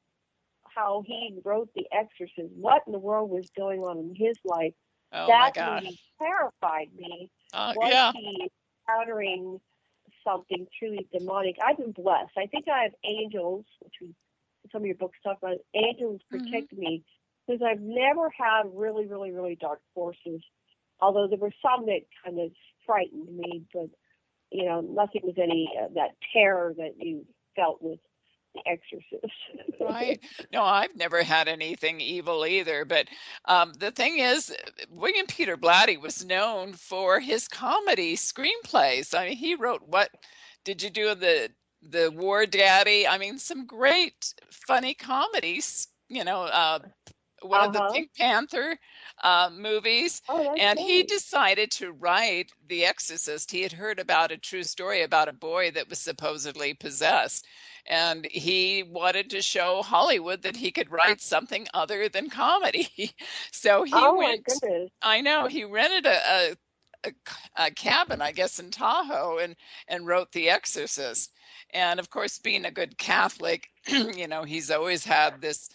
Speaker 4: how he wrote The Exorcist. What in the world was going on in his life?
Speaker 6: Oh
Speaker 4: That
Speaker 6: my gosh.
Speaker 4: movie terrified me. Was
Speaker 6: Yeah.
Speaker 4: he encountering something truly demonic? I've been blessed. I think I have angels, which some of your books talk about. Angels protect me because I've never had really, really, really dark forces. Although there were some that kind of frightened me, but nothing was any that terror that you felt with The Exorcist.
Speaker 6: Right. No, I've never had anything evil either. But the thing is, William Peter Blatty was known for his comedy screenplays. I mean, he wrote What Did You Do the War Daddy? I mean, some great funny comedies. One of the Pink Panther movies. And he decided to write The Exorcist. He had heard about a true story about a boy that was supposedly possessed. And he wanted to show Hollywood that he could write something other than comedy. So he went.
Speaker 4: My goodness.
Speaker 6: I know. He rented a cabin, I guess, in Tahoe and wrote The Exorcist. And of course, being a good Catholic, he's always had this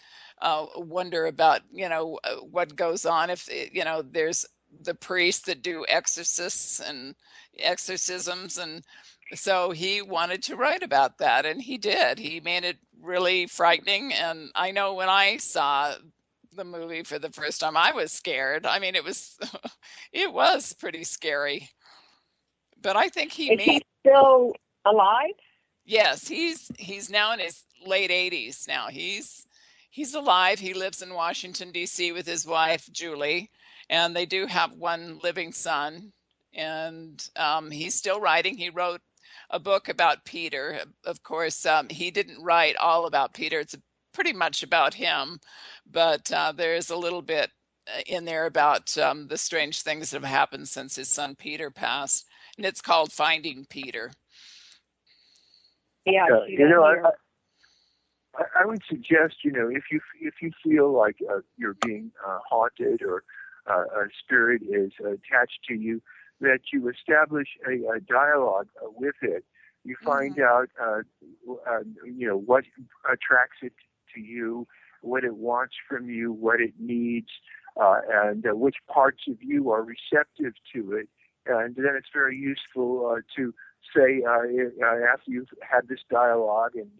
Speaker 6: wonder about, what goes on if, there's the priests that do exorcists and exorcisms. And so he wanted to write about that, and he did. He made it really frightening. And I know when I saw the movie for the first time, I was scared. I mean, it was pretty scary. But I think
Speaker 4: Is he still alive?
Speaker 6: Yes, he's now in his late 80s now. He's alive. He lives in Washington, D.C. with his wife, Julie, and they do have one living son. And he's still writing. He wrote a book about Peter. Of course, he didn't write all about Peter. It's pretty much about him, but there's a little bit in there about the strange things that have happened since his son Peter passed, and it's called Finding Peter.
Speaker 4: Yeah,
Speaker 7: I would suggest, if you feel like you're being haunted or a spirit is attached to you, that you establish a dialogue with it. You find out, what attracts it to you, what it wants from you, what it needs, and which parts of you are receptive to it. And then it's very useful to say, after you've had this dialogue and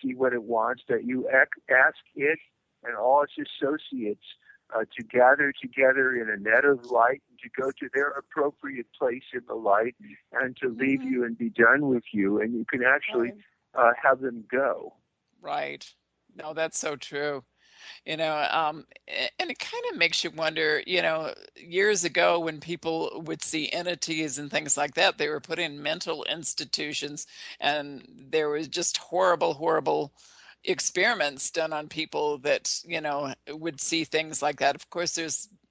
Speaker 7: see what it wants, that you ask it and all its associates to gather together in a net of light and to go to their appropriate place in the light and to leave you and be done with you. And you can actually have them go.
Speaker 6: Right. No, that's so true. And it kind of makes you wonder, years ago when people would see entities and things like that, they were put in mental institutions, and there was just horrible experiments done on people that, would see things like that. Of course,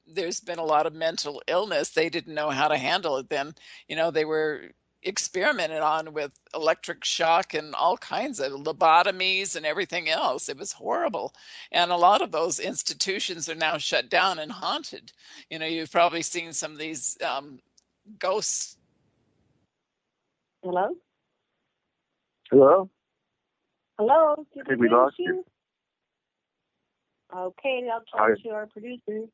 Speaker 6: there's been a lot of mental illness. They didn't know how to handle it then. They were experimented on with electric shock and all kinds of lobotomies and everything else. It was horrible. And a lot of those institutions are now shut down and haunted. You've probably seen some of these ghosts.
Speaker 4: Hello?
Speaker 7: Hello?
Speaker 4: Hello?
Speaker 7: I think we lost you.
Speaker 4: Okay, I'll talk to our producer.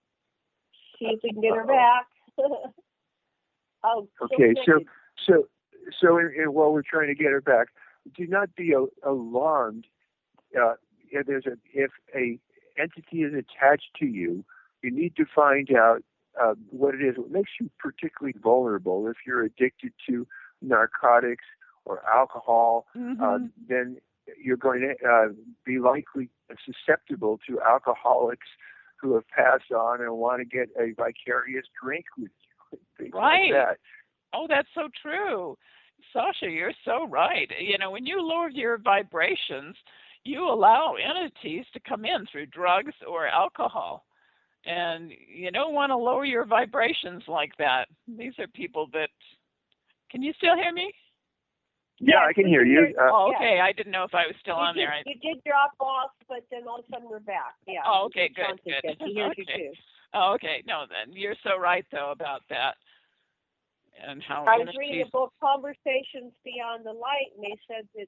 Speaker 4: See if we can get her back.
Speaker 7: Okay, so while we're trying to get her back, do not be alarmed. If a entity is attached to you, you need to find out what it is. What makes you particularly vulnerable? If you're addicted to narcotics or alcohol, then you're going to be likely susceptible to alcoholics who have passed on and want to get a vicarious drink with you. Things
Speaker 6: right.
Speaker 7: Like that.
Speaker 6: Oh, that's so true. Sasha, you're so right. When you lower your vibrations, you allow entities to come in through drugs or alcohol. And you don't want to lower your vibrations like that. These are people that... Can you still hear me?
Speaker 7: Yeah, I can hear you.
Speaker 6: Okay. I didn't know if I was still on there.
Speaker 4: You did drop off, but then all of a sudden we're back. Yeah.
Speaker 6: Oh, okay, good.
Speaker 4: He hears you too.
Speaker 6: Oh, okay. No, then you're so right, though, about that.
Speaker 8: and how
Speaker 4: I was reading a book, Conversations Beyond the Light, and they said that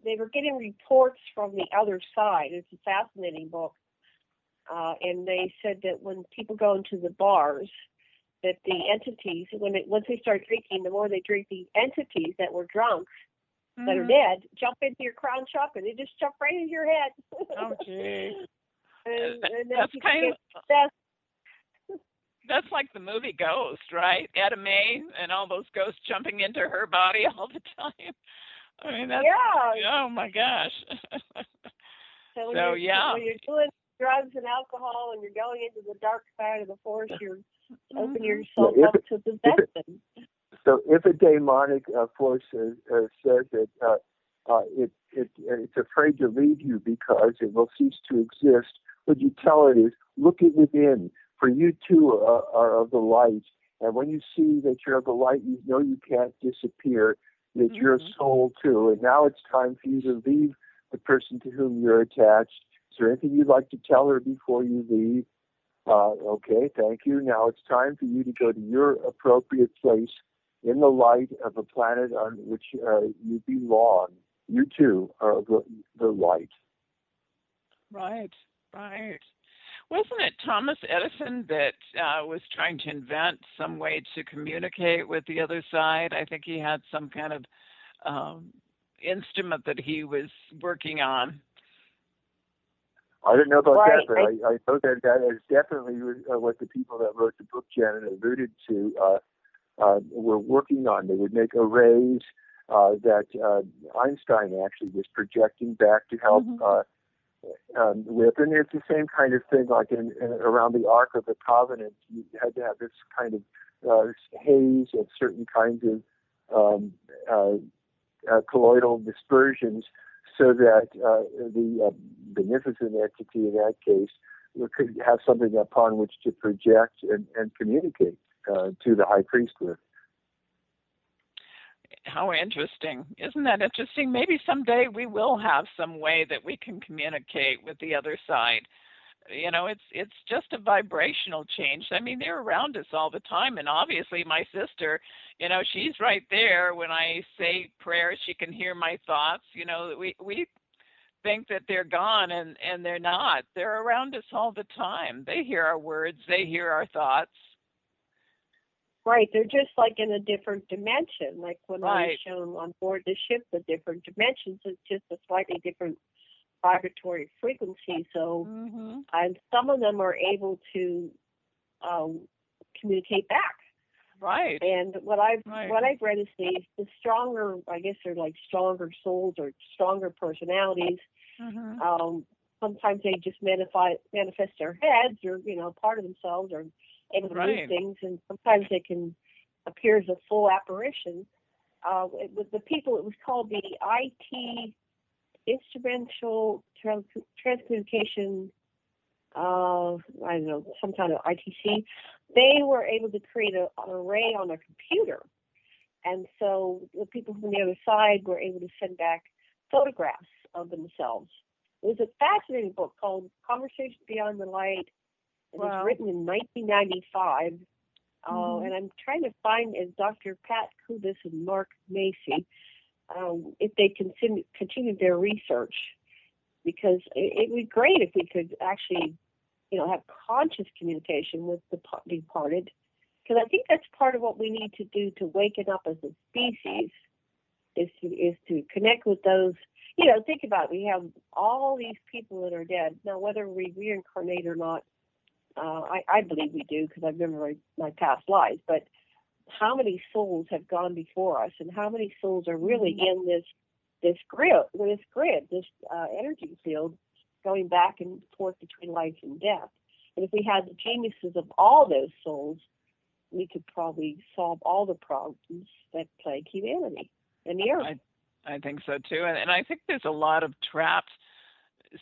Speaker 4: they were getting reports from the other side. It's a fascinating book. And they said that when people go into the bars, that the entities, once they start drinking, the more they drink, the entities that were drunk, that are dead, jump into your crown chakra. They just jump right into your head.
Speaker 8: Oh, gee.
Speaker 4: and then
Speaker 8: that's kind of...
Speaker 4: That's
Speaker 8: That's like the movie Ghost, right? Etta May and all those ghosts jumping into her body all the time. I mean, that's, oh my gosh.
Speaker 4: So when you're doing drugs and alcohol and you're going into the dark side of the force, you're opening yourself up to possession.
Speaker 7: So if a demonic force says that it's afraid to leave you because it will cease to exist, what you tell it is, look it within. For you too are of the light. And when you see that you're of the light, you know you can't disappear, that you're a soul too. And now it's time for you to leave the person to whom you're attached. Is there anything you'd like to tell her before you leave? Okay, thank you. Now it's time for you to go to your appropriate place in the light of a planet on which you belong. You too are the light.
Speaker 8: Right. Wasn't it Thomas Edison that was trying to invent some way to communicate with the other side? I think he had some kind of instrument that he was working on.
Speaker 7: I don't know about that, but I know that is definitely what the people that wrote the book, Janet, alluded to, were working on. They would make arrays that Einstein actually was projecting back to help with. And it's the same kind of thing like in around the Ark of the Covenant. You had to have this kind of haze of certain kinds of colloidal dispersions so that the beneficent entity in that case could have something upon which to project and communicate to the high priest with.
Speaker 8: How interesting. Isn't that interesting? Maybe someday we will have some way that we can communicate with the other side. You know, it's just a vibrational change. I mean, they're around us all the time. And obviously my sister, you know, she's right there. When I say prayers, she can hear my thoughts. You know, we think that they're gone and they're not. They're around us all the time. They hear our words. They hear our thoughts.
Speaker 4: Right, they're just like in a different dimension. Like when I was shown on board the ship, the different dimensions, it's just a slightly different vibratory frequency. So, and some of them are able to communicate back.
Speaker 8: Right.
Speaker 4: And what I've read is the stronger, I guess they're like stronger souls or stronger personalities. Sometimes they just manifest their heads, or part of themselves, or able to do things, and sometimes they can appear as a full apparition. With the people, it was called the IT Instrumental Transcommunication, I don't know, some kind of ITC. They were able to create an array on a computer. And so the people from the other side were able to send back photographs of themselves. It was a fascinating book called Conversations Beyond the Light. It was written in 1995, and I'm trying to find Dr. Pat Kubis and Mark Macy if they continue their research, because it would be great if we could actually, have conscious communication with the departed, because I think that's part of what we need to do to waken up as a species, is to connect with those. Think about it. We have all these people that are dead. Now, whether we reincarnate or not, I believe we do, because I've memorized my past lives, but how many souls have gone before us, and how many souls are really in this grid, this energy field, going back and forth between life and death. And if we had the geniuses of all those souls, we could probably solve all the problems that plague humanity and the earth.
Speaker 8: I think so too, and I think there's a lot of trapped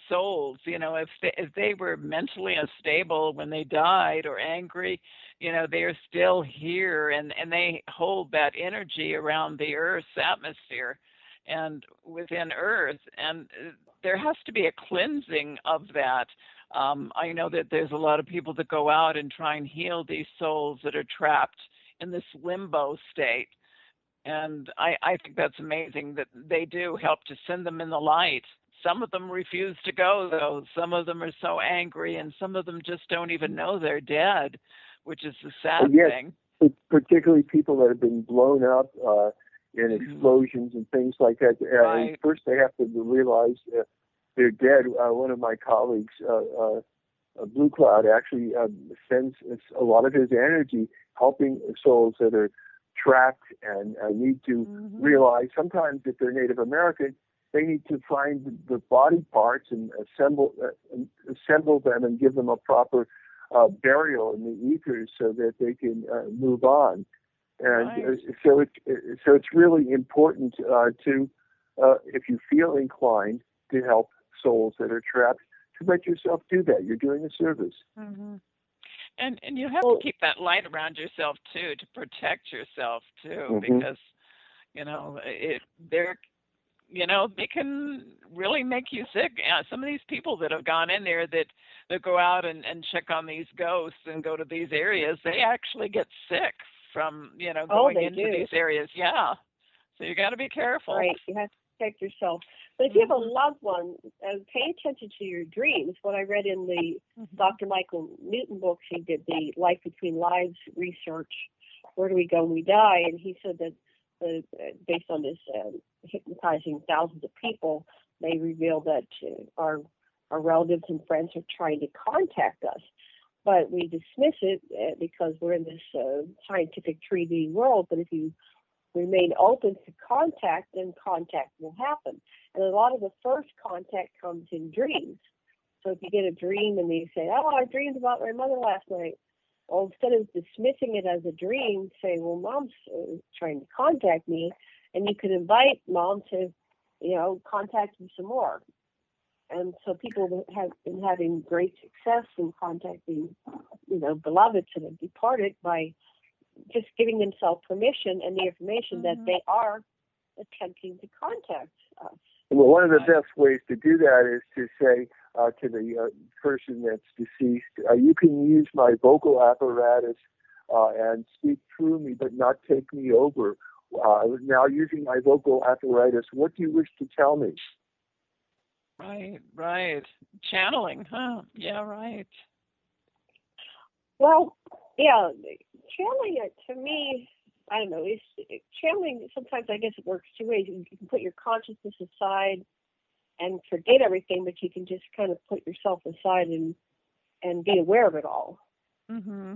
Speaker 8: souls. If they were mentally unstable when they died, or angry, they are still here, and they hold that energy around the Earth's atmosphere. and within Earth, and there has to be a cleansing of that. I know that there's a lot of people that go out and try and heal these souls that are trapped in this limbo state. And I think that's amazing that they do help to send them in the light. Some of them refuse to go, though. Some of them are so angry, and some of them just don't even know they're dead, which is the sad thing.
Speaker 7: Particularly people that have been blown up in explosions and things like that.
Speaker 8: Right.
Speaker 7: First, they have to realize they're dead. One of my colleagues, Blue Cloud, actually spends a lot of his energy helping souls that are trapped and need to realize sometimes if they're Native American, they need to find the body parts and assemble them and give them a proper burial in the ethers so that they can move on. And so it's really important to, if you feel inclined to help souls that are trapped, to let yourself do that. You're doing a service.
Speaker 8: Mm-hmm. And you have to keep that light around yourself too, to protect yourself too, because they can really make you sick. Yeah, some of these people that have gone in there that go out and check on these ghosts and go to these areas, they actually get sick from going into these areas. Yeah, so you got to be careful.
Speaker 4: Right, you have to protect yourself. But if you have a loved one, pay attention to your dreams. What I read in the Dr. Michael Newton books, he did the Life Between Lives research. Where do we go when we die? And he said that based on this hypnotizing thousands of people, they reveal that our relatives and friends are trying to contact us. But we dismiss it because we're in this scientific 3D world. But if you remain open to contact, then contact will happen. And a lot of the first contact comes in dreams. So if you get a dream and you say, oh, I dreamed about my mother last night, well, instead of dismissing it as a dream, say, well, Mom's trying to contact me, and you can invite Mom to, contact you some more. And so people have been having great success in contacting, beloveds that have departed by just giving themselves permission and the information that they are attempting to contact us.
Speaker 7: Well, one of the best ways to do that is to say to the person that's deceased, you can use my vocal apparatus and speak through me, but not take me over. Now, using my vocal apparatus, what do you wish to tell me?
Speaker 8: Right. Channeling, huh? Yeah, right.
Speaker 4: Well, yeah, channeling it to me, I don't know, channeling, sometimes I guess it works two ways. You can put your consciousness aside and forget everything, but you can just kind of put yourself aside and be aware of it all. Mm-hmm.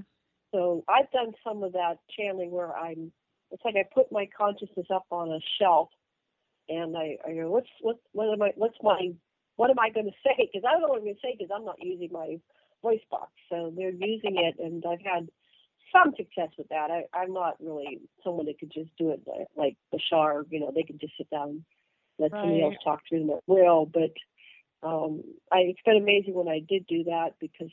Speaker 4: So I've done some of that channeling where it's like I put my consciousness up on a shelf and I go, what am I going to say? Because I don't know what I'm going to say because I'm not using my voice box. So they're using it, and I've had some success with that. I'm not really someone that could just do it like Bashar. They could just sit down and let somebody else talk through them at will. But it's been amazing when I did do that because,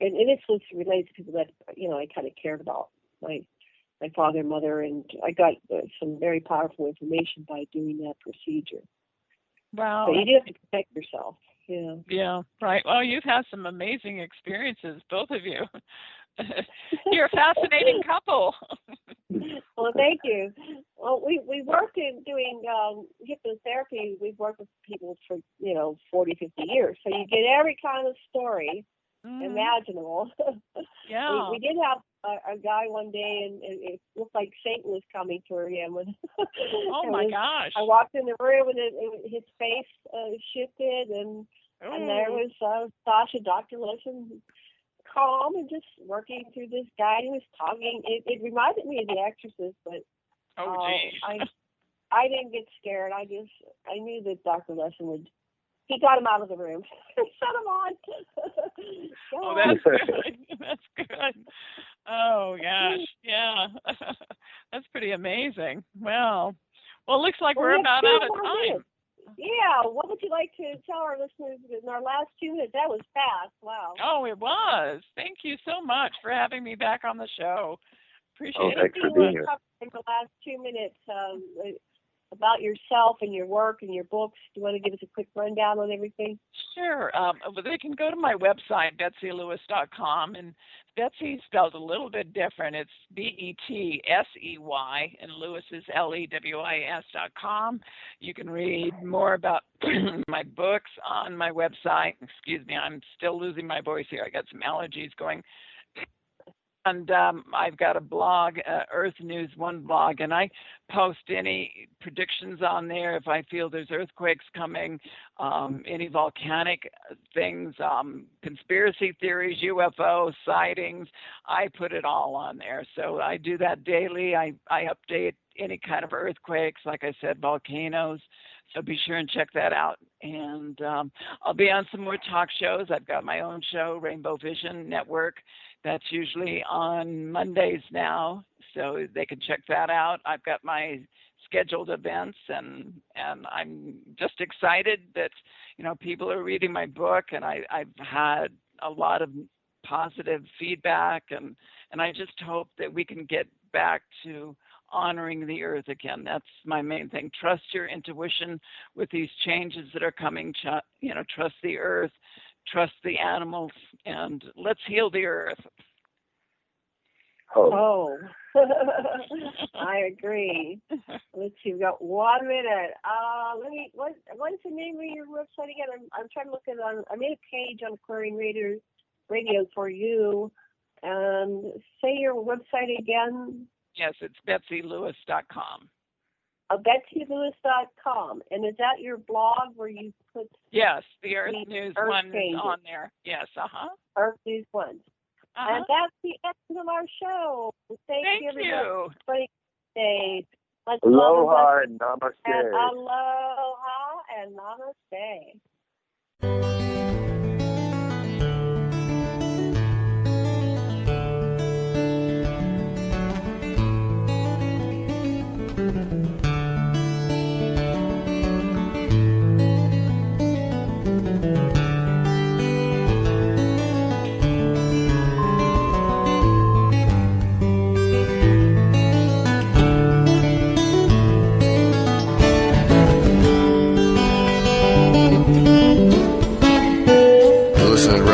Speaker 4: and this was related to people that I kind of cared about, my father and mother, and I got some very powerful information by doing that procedure.
Speaker 8: Wow.
Speaker 4: But you do have to protect yourself. Yeah.
Speaker 8: Yeah, right. Well, you've had some amazing experiences, both of you. You're a fascinating couple.
Speaker 4: Well, thank you. Well, we worked in doing hypnotherapy. We've worked with people for 40, 50 years. So you get every kind of story imaginable.
Speaker 8: Yeah.
Speaker 4: We did have a guy one day, and it looked like Satan was coming for him.
Speaker 8: Oh my gosh!
Speaker 4: I walked in the room, and his face shifted, and there was Sasha, Dr. Lessin, calm and just working through this guy who was talking. It reminded me of The Exorcist, but I didn't get scared. I knew that Dr. Lessin he got him out of the room. Shut him on.
Speaker 8: Oh, that's good. That's good. Oh, gosh. Yeah. That's pretty amazing. Well, it looks like we're about out of time.
Speaker 4: Yeah. What would you like to tell our listeners in our last 2 minutes? That was fast. Wow.
Speaker 8: Oh, it was. Thank you so much for having me back on the show. Appreciate it.
Speaker 7: Thanks for being here.
Speaker 4: In the last 2 minutes, about yourself and your work and your books? Do you want to give us a quick rundown on everything?
Speaker 8: Sure. Well, they can go to my website, BetseyLewis.com, and Betsey spelled a little bit different. It's Betsey, and Lewis is Lewis.com. You can read more about my books on my website. Excuse me, I'm still losing my voice here. I got some allergies going. And I've got a blog, Earth News One blog, and I post any predictions on there if I feel there's earthquakes coming, any volcanic things, conspiracy theories, UFO sightings. I put it all on there. So I do that daily. I update any kind of earthquakes, like I said, volcanoes. So be sure and check that out. And I'll be on some more talk shows. I've got my own show, Rainbow Vision Network. That's usually on Mondays now, so they can check that out. I've got my scheduled events, and I'm just excited that, you know, people are reading my book, and I've had a lot of positive feedback, and I just hope that we can get back to honoring the earth again. That's my main thing. Trust your intuition with these changes that are coming. You know, trust the earth, trust the animals, and let's heal the earth.
Speaker 4: Oh. I agree. Let's see, we've got 1 minute. What's the name of your website again? I'm trying to look at it on. I made a page on Aquarian Radio for you. Say your website again.
Speaker 8: Yes, it's BetseyLewis.com.
Speaker 4: BetseyLewis.com. And is that your blog where you put...
Speaker 8: Yes, the Earth News One is on there. Yes,
Speaker 4: Earth News One. And that's the end of our show. Thank you, everybody.
Speaker 7: Aloha and namaste.
Speaker 4: And aloha and namaste.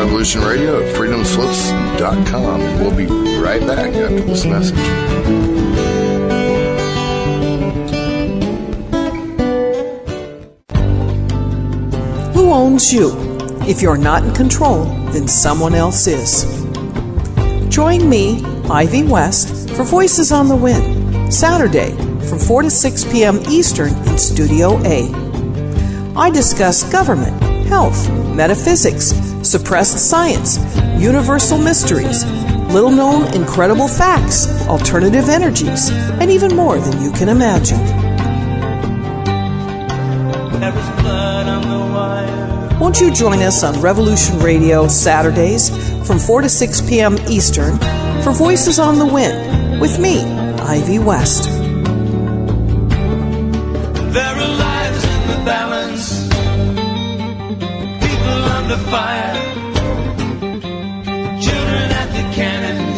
Speaker 9: Revolution Radio at freedomslips.com. We'll be right back after this message.
Speaker 10: Who owns you? If you're not in control, then someone else is. Join me, Ivy West, for Voices on the Wind, Saturday from 4 to 6 p.m. Eastern in Studio A. I discuss government, health, metaphysics, suppressed science, universal mysteries, little-known incredible facts, alternative energies, and even more than you can imagine. Won't you join us on Revolution Radio Saturdays from 4 to 6 p.m. Eastern for Voices on the Wind with me, Ivy West.
Speaker 11: There are lives in the balance, people under fire, children at the cannon.